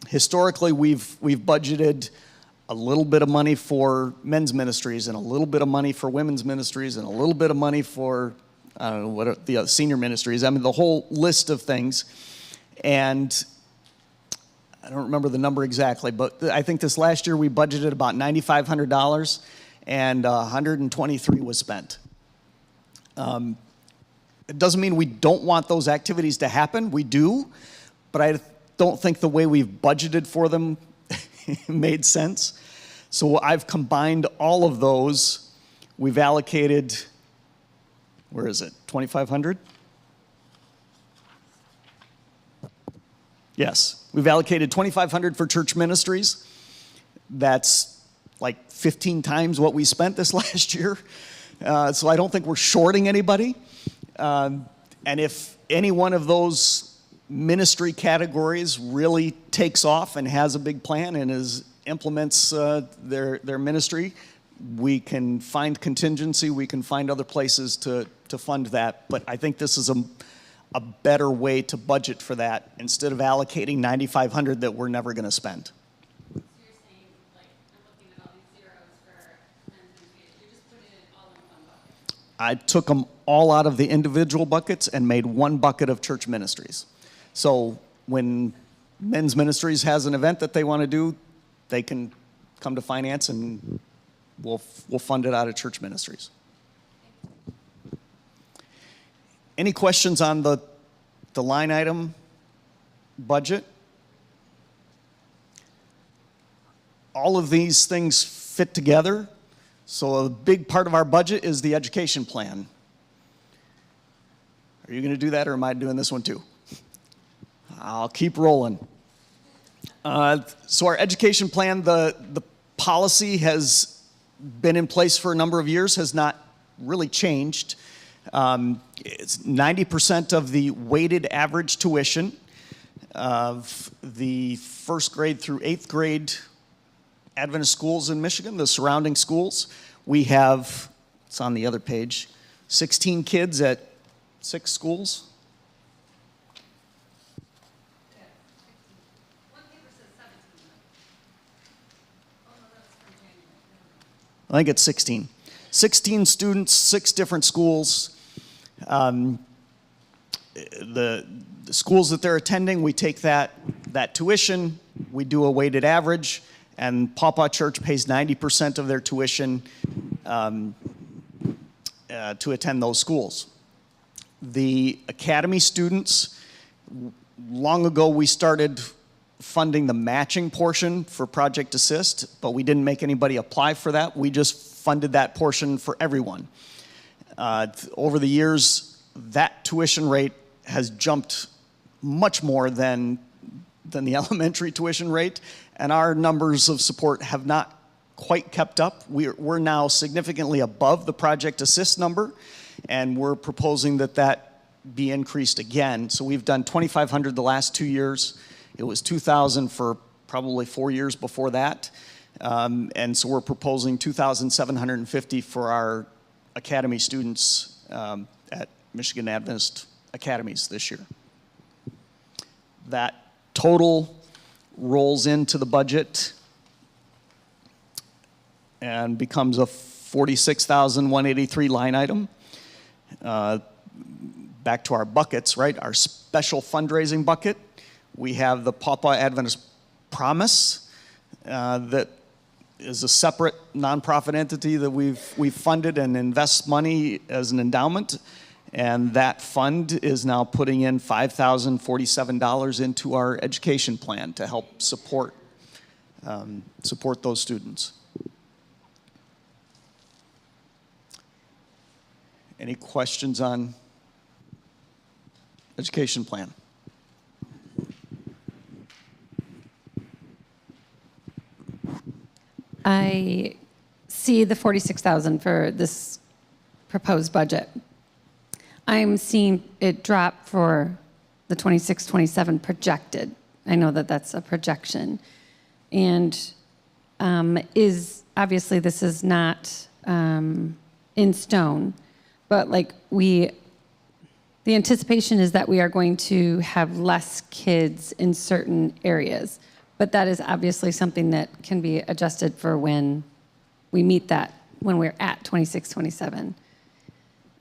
Historically, we've budgeted a little bit of money for men's ministries and a little bit of money for women's ministries and a little bit of money for, I don't know, what are the senior ministries. I mean, the whole list of things. And I don't remember the number exactly, but I think this last year we budgeted about $9,500 and $123 was spent. It doesn't mean we don't want those activities to happen. We do, but I don't think the way we've budgeted for them made sense. So I've combined all of those. We've allocated, where is it, 2,500? Yes, we've allocated 2,500 for church ministries. That's like 15 times what we spent this last year. So I don't think we're shorting anybody. And if any one of those ministry categories really takes off and has a big plan and implements their ministry, we can find contingency, we can find other places to fund that. But I think this is a better way to budget for that instead of allocating $9,500 that we're never going to spend.
So you're saying, I'm looking at all these zeros for men's ministries. You're just putting it all in one bucket.
I took them all out of the individual buckets and made one bucket of church ministries. So when men's ministries has an event that they want to do, they can come to finance and we'll fund it out of church ministries. Any questions on the line item budget? All of these things fit together. So a big part of our budget is the education plan. Are you going to do that, or am I doing this one too? I'll keep rolling. So our education plan, the policy has been in place for a number of years, has not really changed. It's 90% of the weighted average tuition of the first grade through 8th grade Adventist schools in Michigan, the surrounding schools. We have, it's on the other page, 16 kids at 6 schools. I think it's 16. 16 students, 6 different schools. The schools that they're attending, we take that tuition, we do a weighted average, and Pawpaw Church pays 90% of their tuition to attend those schools. The academy students, long ago we started funding the matching portion for Project Assist, but we didn't make anybody apply for that. We just funded that portion for everyone. Over the years, that tuition rate has jumped much more than the elementary tuition rate, and our numbers of support have not quite kept up. We're now significantly above the Project Assist number, and we're proposing that be increased again. So we've done 2,500 the last 2 years. It was 2,000 for probably 4 years before that. And so we're proposing 2,750 for our academy students at Michigan Adventist academies this year. That total rolls into the budget and becomes a $46,183 line item. Back to our buckets, right? Our special fundraising bucket. We have the Pawpaw Adventist Promise that is a separate nonprofit entity that we've funded and invests money as an endowment. And that fund is now putting in $5,047 into our education plan to help support those students. Any questions on education plan?
I see the 46,000 for this proposed budget. I'm seeing it drop for the 26-27 projected. I know that that's a projection. And obviously this is not in stone, but like the anticipation is that we are going to have less kids in certain areas. But that is obviously something that can be adjusted for when we meet that, when we're at 26-27.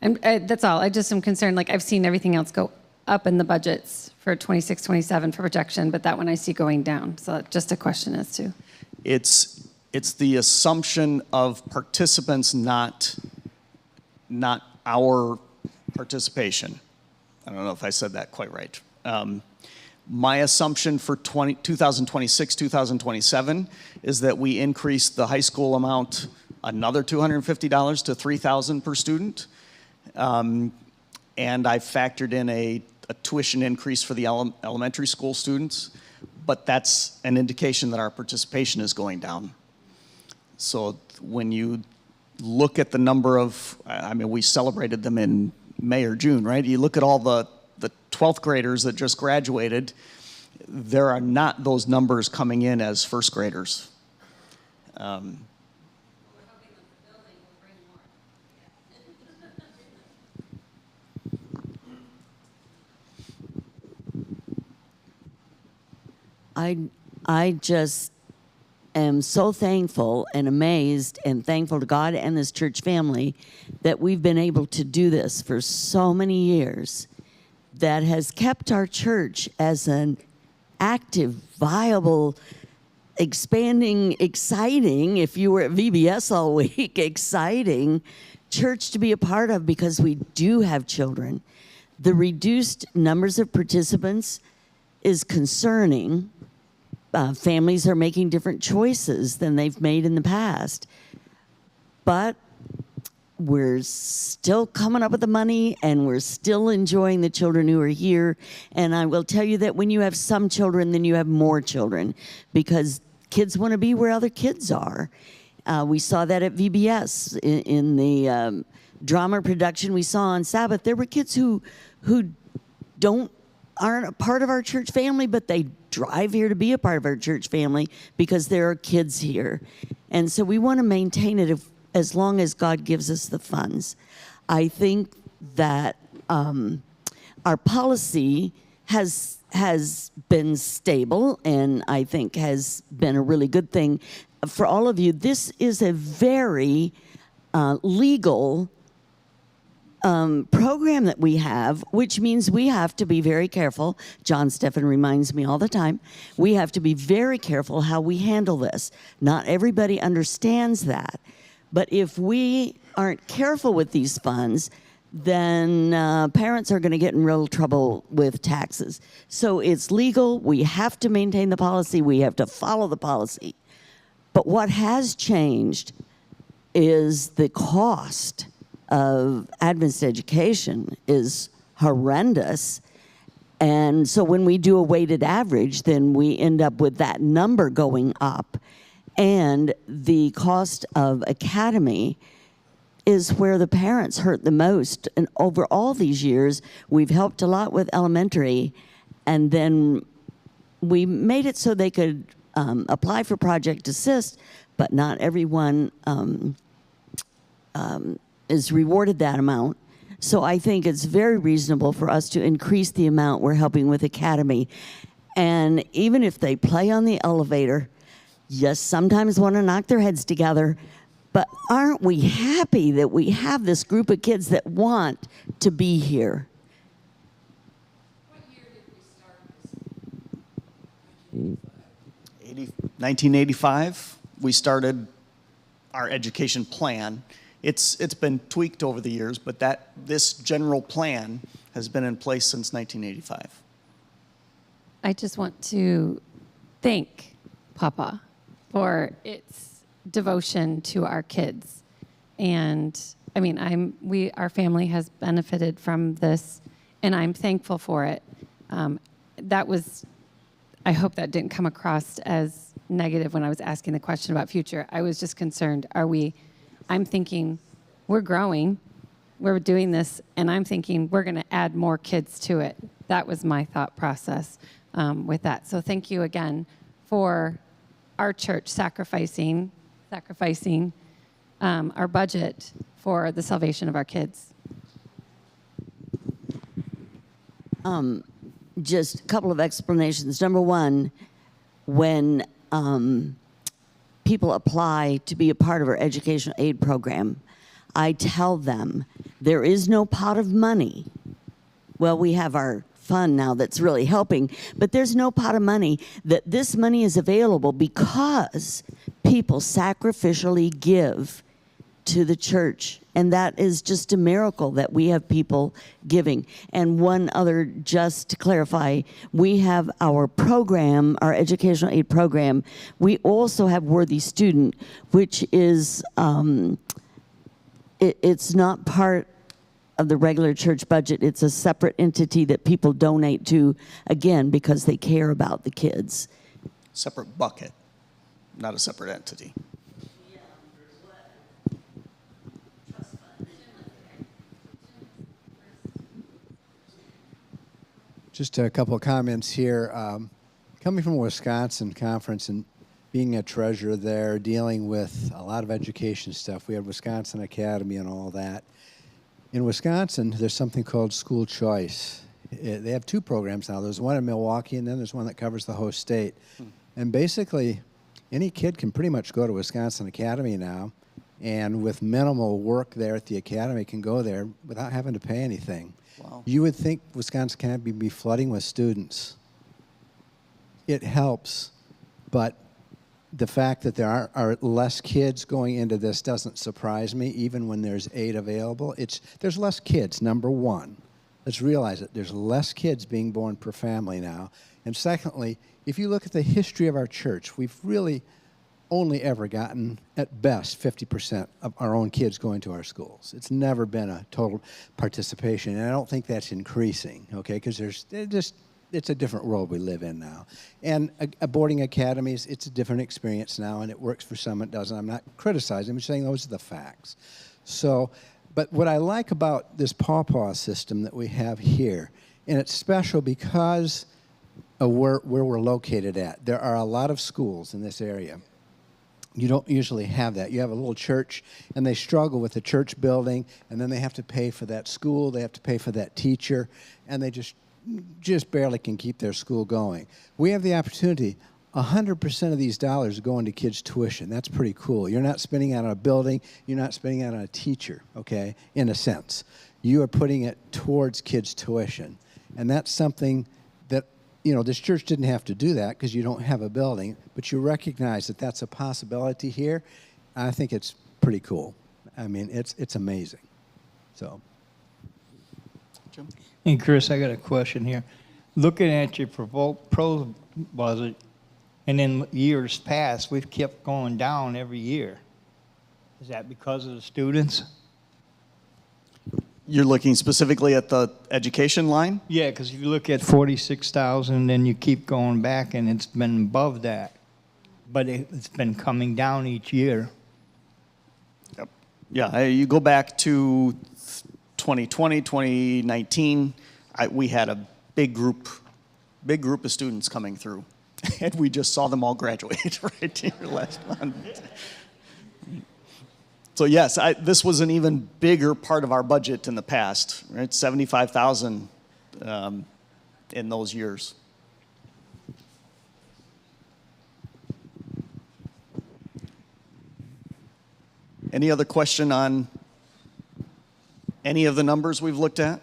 And that's all. I just am concerned. Like, I've seen everything else go up in the budgets for 26-27 for projection, but that one I see going down. So just a question as to.
It's the assumption of participants, not our participation. I don't know if I said that quite right. My assumption for 2026, 2027 is that we increase the high school amount another $250 to $3,000 per student. And I factored in a tuition increase for the elementary school students, but that's an indication that our participation is going down. So when you look at the number of, I mean, we celebrated them in May or June, right? You look at all the 12th graders that just graduated, there are not those numbers coming in as first graders.
I just am so thankful and amazed and thankful to God and this church family that we've been able to do this for so many years. That has kept our church as an active, viable, expanding, exciting, if you were at VBS all week, exciting church to be a part of because we do have children. The reduced numbers of participants is concerning. Families are making different choices than they've made in the past. But we're still coming up with the money and we're still enjoying the children who are here. And I will tell you that when you have some children, then you have more children because kids want to be where other kids are. We saw that at VBS in the drama production we saw on Sabbath. There were kids who aren't a part of our church family, but they drive here to be a part of our church family because there are kids here. And so we want to maintain it as long as God gives us the funds. I think that our policy has been stable and I think has been a really good thing. For all of you, this is a very legal program that we have, which means we have to be very careful. John Steffen reminds me all the time, we have to be very careful how we handle this. Not everybody understands that. But if we aren't careful with these funds, then parents are going to get in real trouble with taxes. So it's legal. We have to maintain the policy. We have to follow the policy. But what has changed is the cost of Adventist education is horrendous. And so when we do a weighted average, then we end up with that number going up. And the cost of academy is where the parents hurt the most. And over all these years, we've helped a lot with elementary, and then we made it so they could apply for Project Assist, but not everyone is rewarded that amount. So I think it's very reasonable for us to increase the amount we're helping with academy. And even if they play on the elevator, yes, sometimes want to knock their heads together, but aren't we happy that we have this group of kids that want to be here?
What year did we start this?
1985, we started our education plan. It's been tweaked over the years, but this general plan has been in place since 1985.
I just want to thank Papa for its devotion to our kids. And I mean, our family has benefited from this, and I'm thankful for it. I hope that didn't come across as negative when I was asking the question about future. I was just concerned, I'm thinking, we're growing, we're doing this, and I'm thinking we're going to add more kids to it. That was my thought process with that. So thank you again for our church sacrificing our budget for the salvation of our kids.
Just a couple of explanations. Number one, when people apply to be a part of our educational aid program, I tell them there is no pot of money. Well, we have our fund now that's really helping, but there's no pot of money. That this money is available because people sacrificially give to the church. And that is just a miracle that we have people giving. And one other, just to clarify, we have our program, our educational aid program. We also have Worthy Student, which is, it's not part of the regular church budget. It's a separate entity that people donate to, again, because they care about the kids.
Separate bucket, not a separate entity.
Just a couple of comments here. Coming from a Wisconsin conference and being a treasurer there, dealing with a lot of education stuff. We had Wisconsin Academy and all that. In Wisconsin, there's something called school choice. They have two programs now. There's one in Milwaukee, and then there's one that covers the whole state. And basically, any kid can pretty much go to Wisconsin Academy now, and with minimal work there at the academy can go there without having to pay anything.
Wow.
You would think Wisconsin Academy would be flooding with students. It helps, but the fact that there are less kids going into this doesn't surprise me, even when there's aid available. There's less kids, number one. Let's realize it. There's less kids being born per family now. And secondly, if you look at the history of our church, we've really only ever gotten, at best, 50% of our own kids going to our schools. It's never been a total participation, and I don't think that's increasing, okay, because it's a different world we live in now. And boarding academies, it's a different experience now, and it works for some, it doesn't. I'm not criticizing, I'm saying those are the facts. So, but what I like about this PPAC system that we have here, and it's special because of where we're located at. There are a lot of schools in this area. You don't usually have that. You have a little church, and they struggle with the church building, and then they have to pay for that school, they have to pay for that teacher, and they just barely can keep their school going. We have the opportunity, 100% of these dollars go into kids' tuition. That's pretty cool. You're not spending it on a building, you're not spending it on a teacher, okay, in a sense. You are putting it towards kids' tuition, and that's something that, you know, this church didn't have to do that because you don't have a building, but you recognize that that's a possibility here. I think it's pretty cool. I mean, it's amazing. So,
Jim?
And Chris, I got a question here. Looking at your pro budget, and in years past, we've kept going down every year. Is that because of the students?
You're looking specifically at the education line?
Yeah, because you look at 46,000, then you keep going back, and it's been above that. But it's been coming down each year.
Yep. Yeah, you go back to 2020, 2019, we had a big group of students coming through. And we just saw them all graduate right here last month. So yes, this was an even bigger part of our budget in the past, right? 75,000 in those years. Any other question on any of the numbers we've looked at?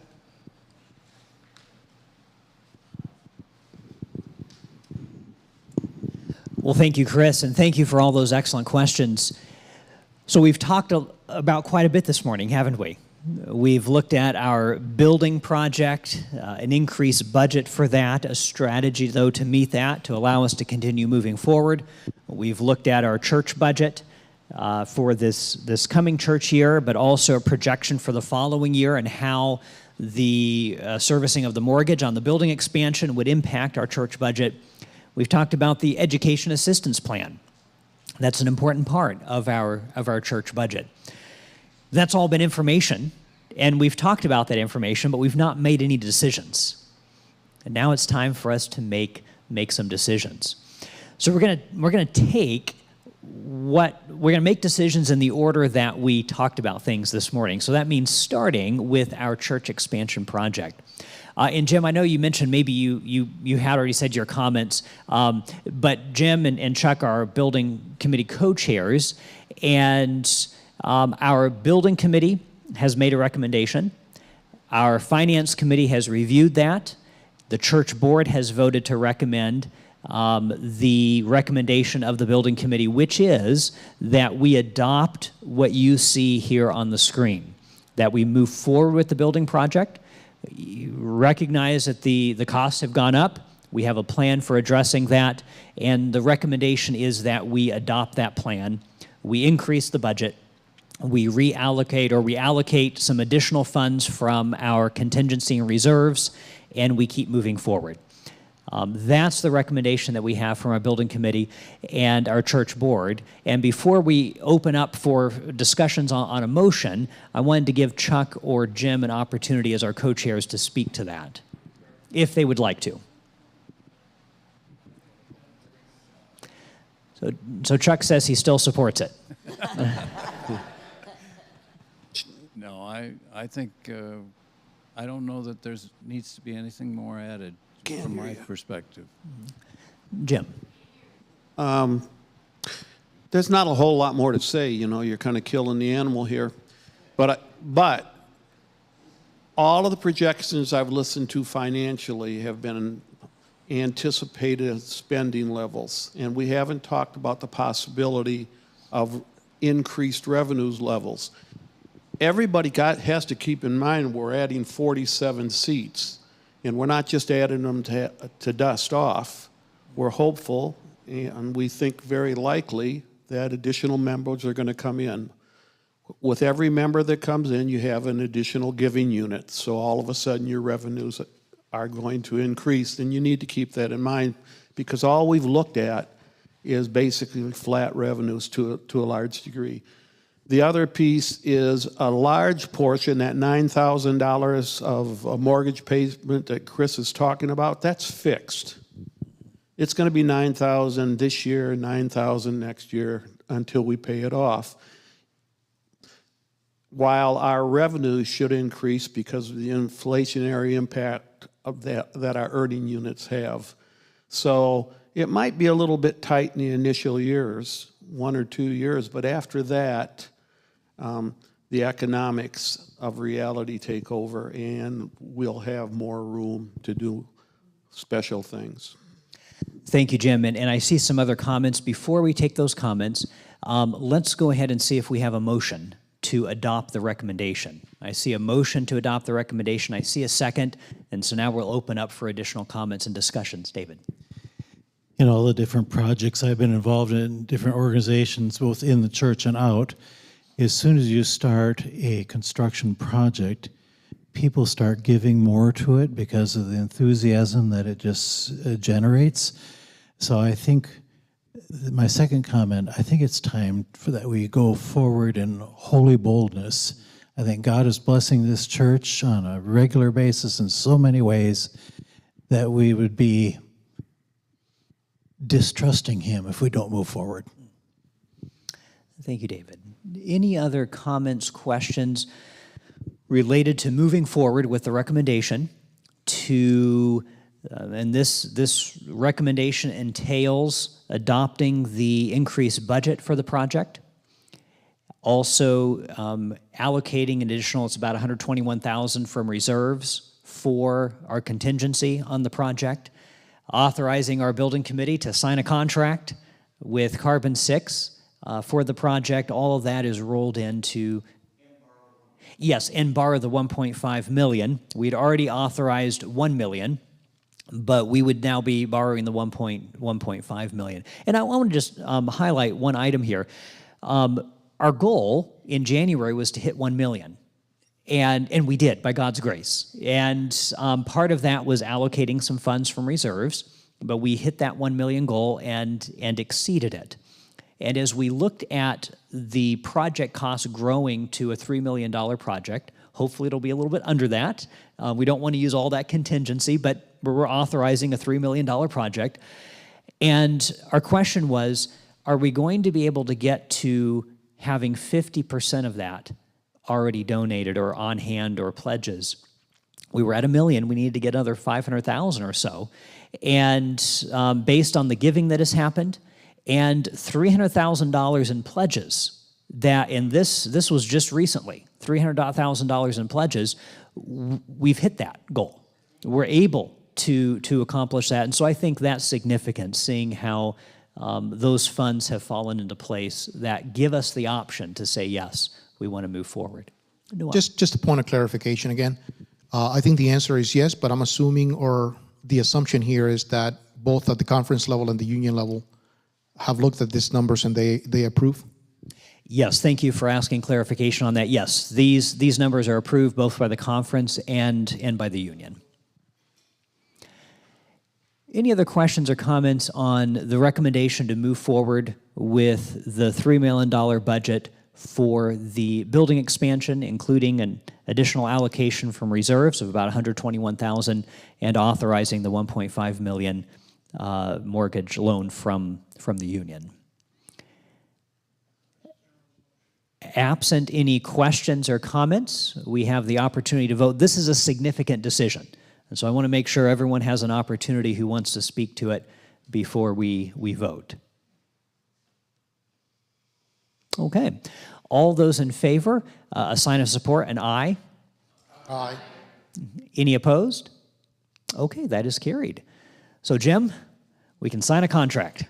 Well, thank you, Chris, and thank you for all those excellent questions. So we've talked about quite a bit this morning, haven't we? We've looked at our building project, an increased budget for that, a strategy, though, to meet that, to allow us to continue moving forward. We've looked at our church budget for this coming church year, but also a projection for the following year and how the servicing of the mortgage on the building expansion would impact our church budget. We've talked about the education assistance plan. That's an important part of our church budget. That's all been information, and we've talked about that information, but we've not made any decisions. And now it's time for us to make some decisions. So we're gonna make decisions in the order that we talked about things this morning. So that means starting with our church expansion project. And Jim, I know you mentioned maybe you had already said your comments, but Jim and Chuck are building committee co-chairs, and our building committee has made a recommendation. Our finance committee has reviewed that. The church board has voted to recommend the recommendation of the building committee, which is that we adopt what you see here on the screen, that we move forward with the building project. You recognize that the costs have gone up. We have a plan for addressing that, and the recommendation is that we adopt that plan. We increase the budget. We reallocate some additional funds from our contingency and reserves, and we keep moving forward. That's the recommendation that we have from our building committee and our church board. And before we open up for discussions on a motion, I wanted to give Chuck or Jim an opportunity as our co-chairs to speak to that, if they would like to. So Chuck says he still supports it.
No, I think, I don't know that needs to be anything more added from my perspective.
Jim.
There's not a whole lot more to say. You know, you're kind of killing the animal here. But all of the projections I've listened to financially have been anticipated spending levels. And we haven't talked about the possibility of increased revenues levels. Everybody has to keep in mind we're adding 47 seats. And we're not just adding them to dust off. We're hopeful, and we think very likely that additional members are going to come in. With every member that comes in, you have an additional giving unit. So all of a sudden, your revenues are going to increase, and you need to keep that in mind, because all we've looked at is basically flat revenues to a large degree. The other piece is a large portion, that $9,000 of a mortgage payment that Chris is talking about, that's fixed. It's going to be $9,000 this year, $9,000 next year until we pay it off. While our revenues should increase because of the inflationary impact of that our earning units have. So it might be a little bit tight in the initial years, 1 or 2 years, but after that, the economics of reality take over, and we'll have more room to do special things.
Thank you, Jim. And I see some other comments. Before we take those comments, let's go ahead and see if we have a motion to adopt the recommendation. I see a motion to adopt the recommendation. I see a second. And so now we'll open up for additional comments and discussions. David.
In all the different projects I've been involved in, different organizations, both in the church and out, as soon as you start a construction project, people start giving more to it because of the enthusiasm that it just generates. So I think my second comment, I think it's time for that we go forward in holy boldness. I think God is blessing this church on a regular basis in so many ways that we would be distrusting him if we don't move forward.
Thank you, David. Any other comments, questions related to moving forward with the recommendation to, and this recommendation entails adopting the increased budget for the project, also allocating an additional, it's about $121,000 from reserves for our contingency on the project, authorizing our building committee to sign a contract with Carbon 6 for the project. All of that is rolled into, yes, and borrow the $1.5 million. We'd already authorized $1 million, but we would now be borrowing the $1.5 million. And I want to just highlight one item here. Our goal in January was to hit $1 million. And we did, by God's grace. And part of that was allocating some funds from reserves, but we hit that $1 million goal and exceeded it. And as we looked at the project cost growing to a $3 million project, hopefully it'll be a little bit under that. We don't want to use all that contingency, but we're authorizing a $3 million project. And our question was, are we going to be able to get to having 50% of that already donated or on hand or pledges? We were at $1 million. We needed to get another 500,000 or so. And based on the giving that has happened and $300,000 in pledges, that, and this was just recently, $300,000 in pledges, we've hit that goal. We're able to accomplish that. And so I think that's significant, seeing how those funds have fallen into place that give us the option to say, yes, we want to move forward.
Just a point of clarification again. I think the answer is yes, but I'm assuming, or the assumption here is that both at the conference level and the union level have looked at these numbers and they approve?
Yes, thank you for asking clarification on that. Yes, these numbers are approved both by the conference and by the union. Any other questions or comments on the recommendation to move forward with the $3 million budget for the building expansion, including an additional allocation from reserves of about $121,000 and authorizing the $1.5 million mortgage loan from the union? Absent any questions or comments, we have the opportunity to vote. This is a significant decision, and so I want to make sure everyone has an opportunity who wants to speak to it before we vote. Okay. All those in favor, a sign of support, an aye.
Aye.
Any opposed? Okay, that is carried. So, Jim, we can sign a contract.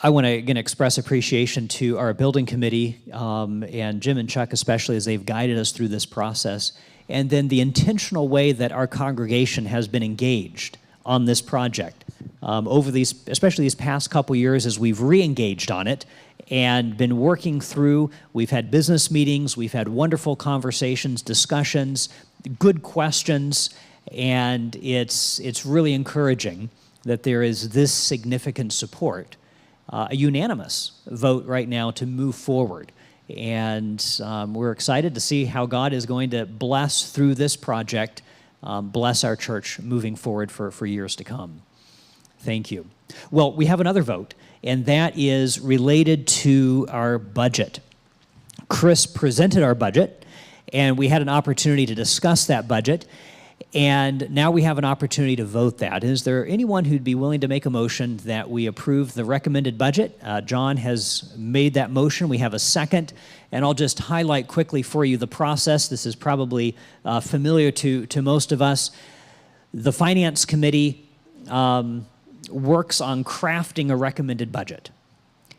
I want to, again, express appreciation to our building committee and Jim and Chuck especially, as they've guided us through this process, and then the intentional way that our congregation has been engaged on this project over these, especially these past couple years as we've re-engaged on it and been working through. We've had business meetings, we've had wonderful conversations, discussions, good questions, and it's really encouraging that there is this significant support, a unanimous vote right now to move forward. And we're excited to see how God is going to bless through this project, bless our church moving forward for years to come. Thank you. Well, we have another vote, and that is related to our budget. Chris presented our budget, and we had an opportunity to discuss that budget, and now we have an opportunity to vote that. Is there anyone who'd be willing to make a motion that we approve the recommended budget? John has made that motion. We have a second, and I'll just highlight quickly for you the process. This is probably familiar to most of us. The Finance Committee works on crafting a recommended budget.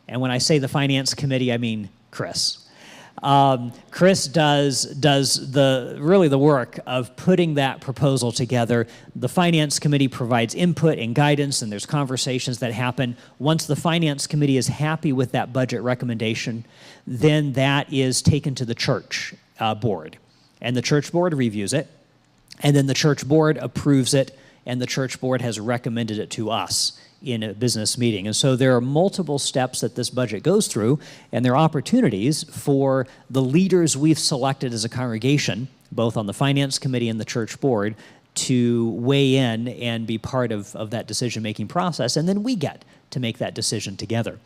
And when I say the Finance Committee, I mean Chris. Chris does the work of putting that proposal together. The Finance Committee provides input and guidance, and there's conversations that happen. Once the Finance Committee is happy with that budget recommendation, then that is taken to the church board. And the church board reviews it, and then the church board approves it, and the church board has recommended it to us in a business meeting. And so there are multiple steps that this budget goes through, and there are opportunities for the leaders we've selected as a congregation, both on the Finance Committee and the church board, to weigh in and be part of that decision-making process, and then we get to make that decision together.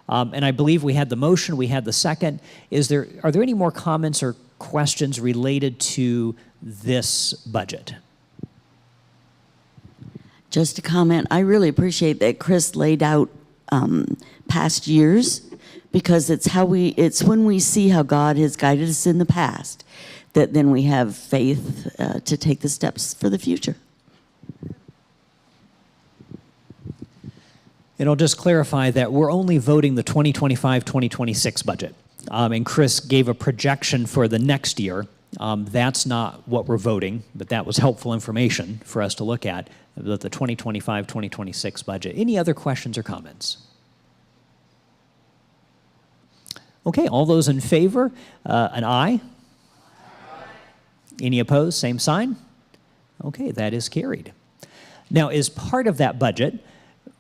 And I believe we had the motion, we had the second. Are there any more comments or questions related to this budget?
Just a comment, I really appreciate that Chris laid out past years, because it's when we see how God has guided us in the past that then we have faith to take the steps for the future.
And I'll just clarify that we're only voting the 2025-2026 budget. And Chris gave a projection for the next year. That's not what we're voting, but that was helpful information for us to look at, the 2025-2026 budget. Any other questions or comments? Okay, all those in favor, an aye. Any opposed, same sign. Okay, that is carried. Now, as part of that budget,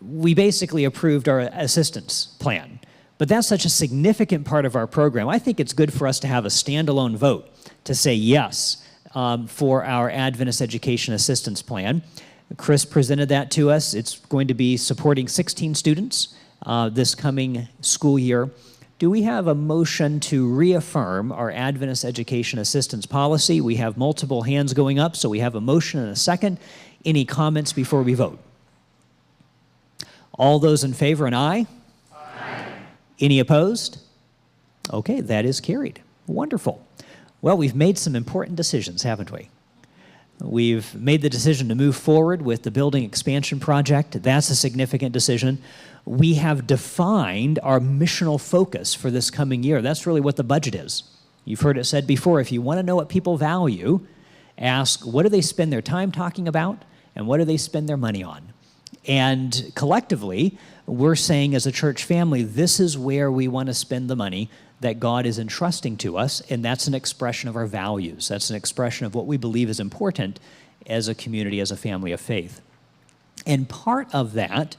we basically approved our assistance plan. But that's such a significant part of our program. I think it's good for us to have a standalone vote to say yes for our Adventist Education Assistance Plan. Chris presented that to us. It's going to be supporting 16 students this coming school year. Do we have a motion to reaffirm our Adventist Education Assistance policy? We have multiple hands going up, so we have a motion and a second. Any comments before we vote? All those in favor, an aye? Aye. Any opposed? Okay, that is carried. Wonderful. Well, we've made some important decisions, haven't we? We've made the decision to move forward with the building expansion project. That's a significant decision. We have defined our missional focus for this coming year. That's really what the budget is. You've heard it said before, if you want to know what people value, ask what do they spend their time talking about and what do they spend their money on? And collectively, we're saying as a church family, this is where we want to spend the money that God is entrusting to us, and that's an expression of our values. That's an expression of what we believe is important as a community, as a family of faith. And part of that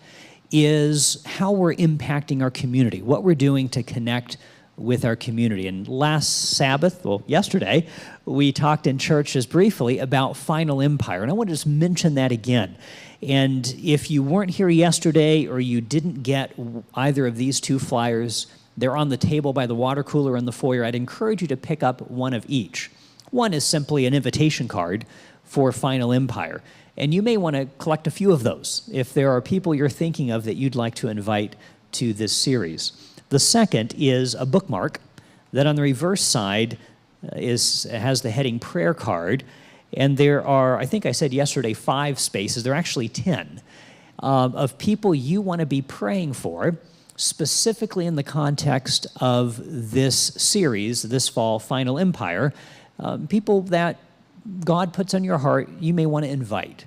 is how we're impacting our community, what we're doing to connect with our community. And last Sabbath, well, yesterday, we talked in churches briefly about Final Empire, and I want to just mention that again. And if you weren't here yesterday or you didn't get either of these two flyers, they're on the table by the water cooler in the foyer. I'd encourage you to pick up one of each. One is simply an invitation card for Final Empire. And you may want to collect a few of those if there are people you're thinking of that you'd like to invite to this series. The second is a bookmark that on the reverse side has the heading prayer card. And there are, I think I said yesterday, 5 spaces. There are actually 10 of people you want to be praying for, specifically in the context of this series, this fall, Final Empire. People that God puts on your heart, you may want to invite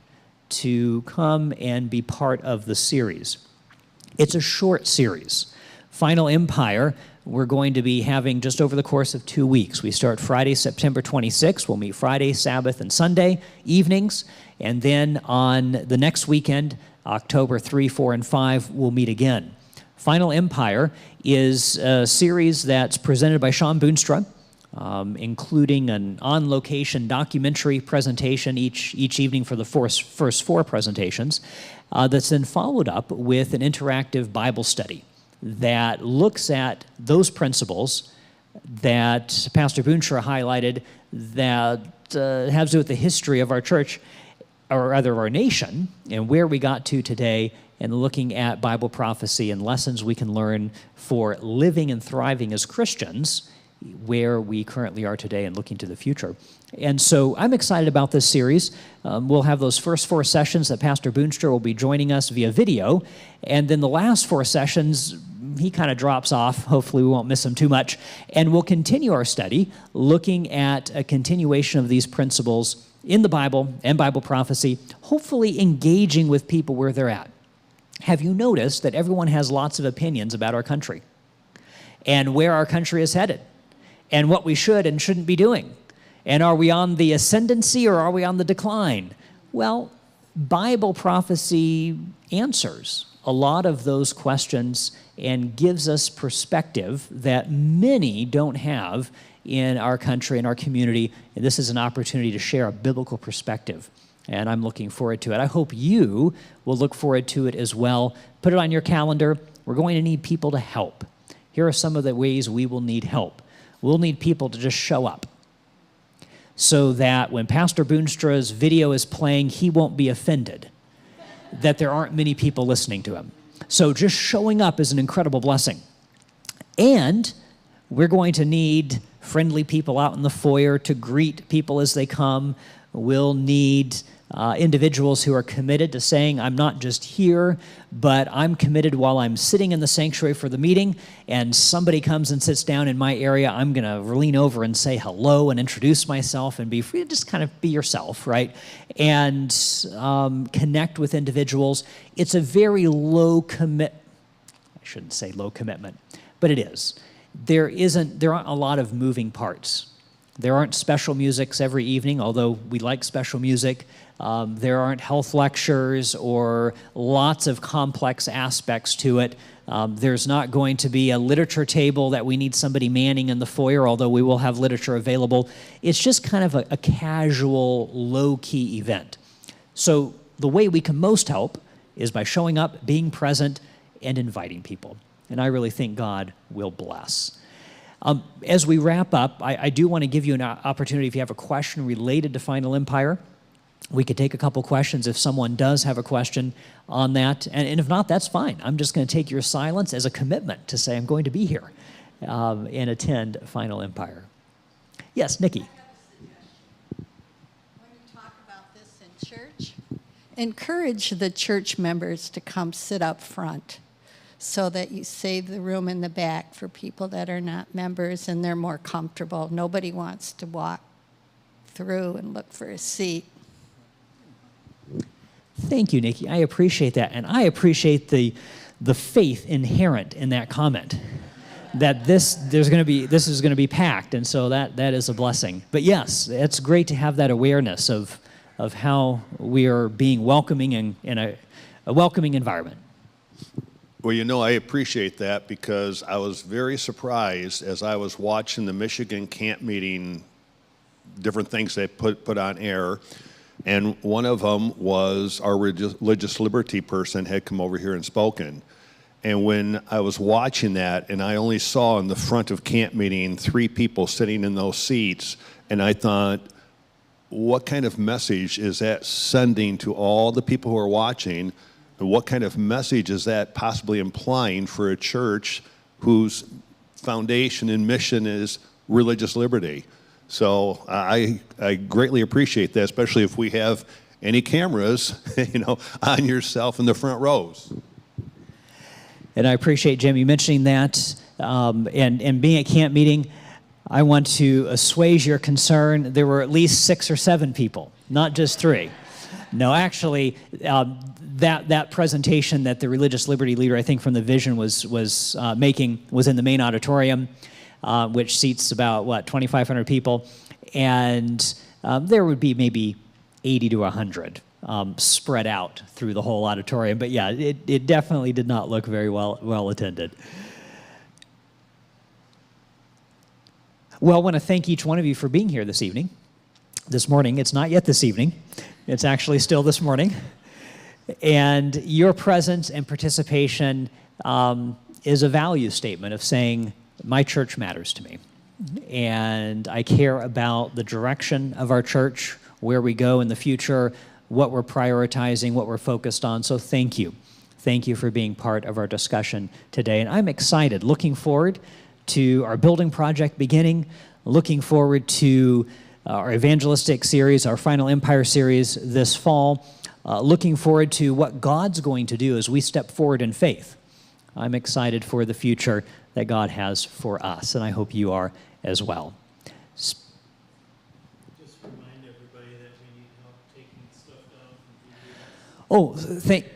to come and be part of the series. It's a short series. Final Empire, we're going to be having just over the course of 2 weeks. We start Friday, September 26th. We'll meet Friday, Sabbath, and Sunday evenings. And then on the next weekend, October 3, 4, and 5, we'll meet again. Final Empire is a series that's presented by Sean Boonstra, including an on-location documentary presentation each evening for the first 4 presentations, that's then followed up with an interactive Bible study that looks at those principles that Pastor Boonstra highlighted that have to do with the history of our church, or rather of our nation, and where we got to today, and looking at Bible prophecy and lessons we can learn for living and thriving as Christians where we currently are today and looking to the future. And so I'm excited about this series. We'll have those first 4 sessions that Pastor Boonstra will be joining us via video, and then the last 4 sessions, he kind of drops off. Hopefully we won't miss him too much. And we'll continue our study looking at a continuation of these principles in the Bible and Bible prophecy, hopefully engaging with people where they're at. Have you noticed that everyone has lots of opinions about our country and where our country is headed and what we should and shouldn't be doing? And are we on the ascendancy or are we on the decline? Well, Bible prophecy answers a lot of those questions and gives us perspective that many don't have in our country, in our community. And this is an opportunity to share a biblical perspective. And I'm looking forward to it. I hope you will look forward to it as well. Put it on your calendar. We're going to need people to help. Here are some of the ways we will need help. We'll need people to just show up so that when Pastor Boonstra's video is playing, he won't be offended that there aren't many people listening to him. So just showing up is an incredible blessing. And we're going to need friendly people out in the foyer to greet people as they come. We'll need individuals who are committed to saying, I'm not just here, but I'm committed while I'm sitting in the sanctuary for the meeting, and somebody comes and sits down in my area, I'm going to lean over and say hello and introduce myself and be free to just kind of be yourself, right? And connect with individuals. It's a very I shouldn't say low commitment, but it is. There aren't a lot of moving parts. There aren't special musics every evening, although we like special music. There aren't health lectures or lots of complex aspects to it. There's not going to be a literature table that we need somebody manning in the foyer, although we will have literature available. It's just kind of a casual, low-key event. So the way we can most help is by showing up, being present, and inviting people. And I really think God will bless. As we wrap up, I do want to give you an opportunity if you have a question related to Final Empire. We could take a couple questions if someone does have a question on that. And if not, that's fine. I'm just going to take your silence as a commitment to say I'm going to be here and attend Final Empire. Yes, Nikki.
When you talk about this in church, encourage the church members to come sit up front so that you save the room in the back for people that are not members and they're more comfortable. Nobody wants to walk through and look for a seat.
Thank you, Nikki. I appreciate that. And I appreciate the faith inherent in that comment. That this is going to be packed, and so that is a blessing. But yes, it's great to have that awareness of how we are being welcoming in a welcoming environment.
Well, you know, I appreciate that because I was very surprised as I was watching the Michigan camp meeting, different things they put on air, and one of them was our religious liberty person had come over here and spoken. And when I was watching that, and I only saw in the front of camp meeting 3 people sitting in those seats, and I thought, what kind of message is that sending to all the people who are watching? And what kind of message is that possibly implying for a church whose foundation and mission is religious liberty? So I greatly appreciate that, especially if we have any cameras, on yourself in the front rows.
And I appreciate, Jim, you mentioning that. And being at camp meeting, I want to assuage your concern. There were at least 6 or 7 people, not just 3. No, actually, that presentation that the religious liberty leader, I think from the Vision, was making was in the main auditorium, which seats about, 2,500 people. And there would be maybe 80 to 100 spread out through the whole auditorium. But yeah, it definitely did not look very well attended. Well, I want to thank each one of you for being here this morning. It's not yet this evening. It's actually still this morning. And your presence and participation is a value statement of saying, my church matters to me. And I care about the direction of our church, where we go in the future, what we're prioritizing, what we're focused on. So thank you. Thank you for being part of our discussion today. And I'm excited, looking forward to our building project beginning, looking forward to our evangelistic series, our Final Empire series this fall, looking forward to what God's going to do as we step forward in faith. I'm excited for the future that God has for us, and I hope you are as well.
Just remind everybody that we need help taking stuff down from
Oh, thank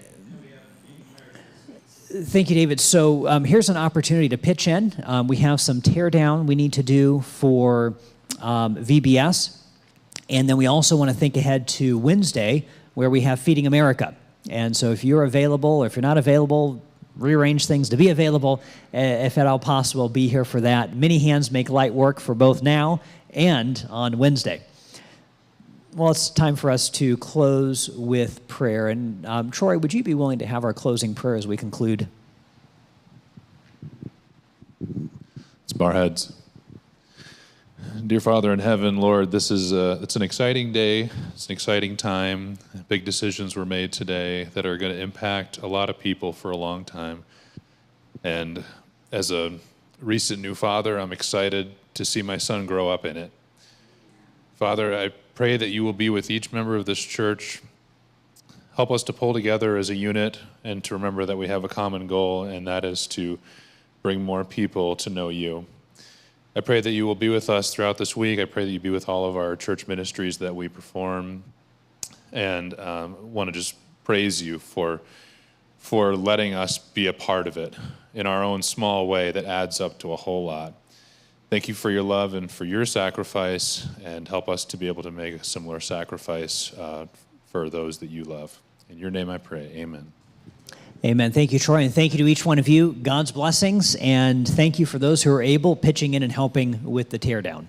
you, David. So here's an opportunity to pitch in. We have some tear down we need to do for VBS. And then we also want to think ahead to Wednesday, where we have Feeding America. And so if you're available, or if you're not available, rearrange things to be available. If at all possible, be here for that. Many hands make light work for both now and on Wednesday. Well, it's time for us to close with prayer. And Troy, would you be willing to have our closing prayer as we conclude?
Let's bow our heads. Dear Father in heaven, Lord, this is it's an exciting day. It's an exciting time. Big decisions were made today that are going to impact a lot of people for a long time. And as a recent new father, I'm excited to see my son grow up in it. Father, I pray that you will be with each member of this church. Help us to pull together as a unit and to remember that we have a common goal, and that is to bring more people to know you. I pray that you will be with us throughout this week. I pray that you be with all of our church ministries that we perform, and want to just praise you for letting us be a part of it in our own small way that adds up to a whole lot. Thank you for your love and for your sacrifice, and help us to be able to make a similar sacrifice for those that you love. In your name I pray, amen.
Amen. Thank you, Troy, and thank you to each one of you. God's blessings, and thank you for those who are able, pitching in and helping with the teardown.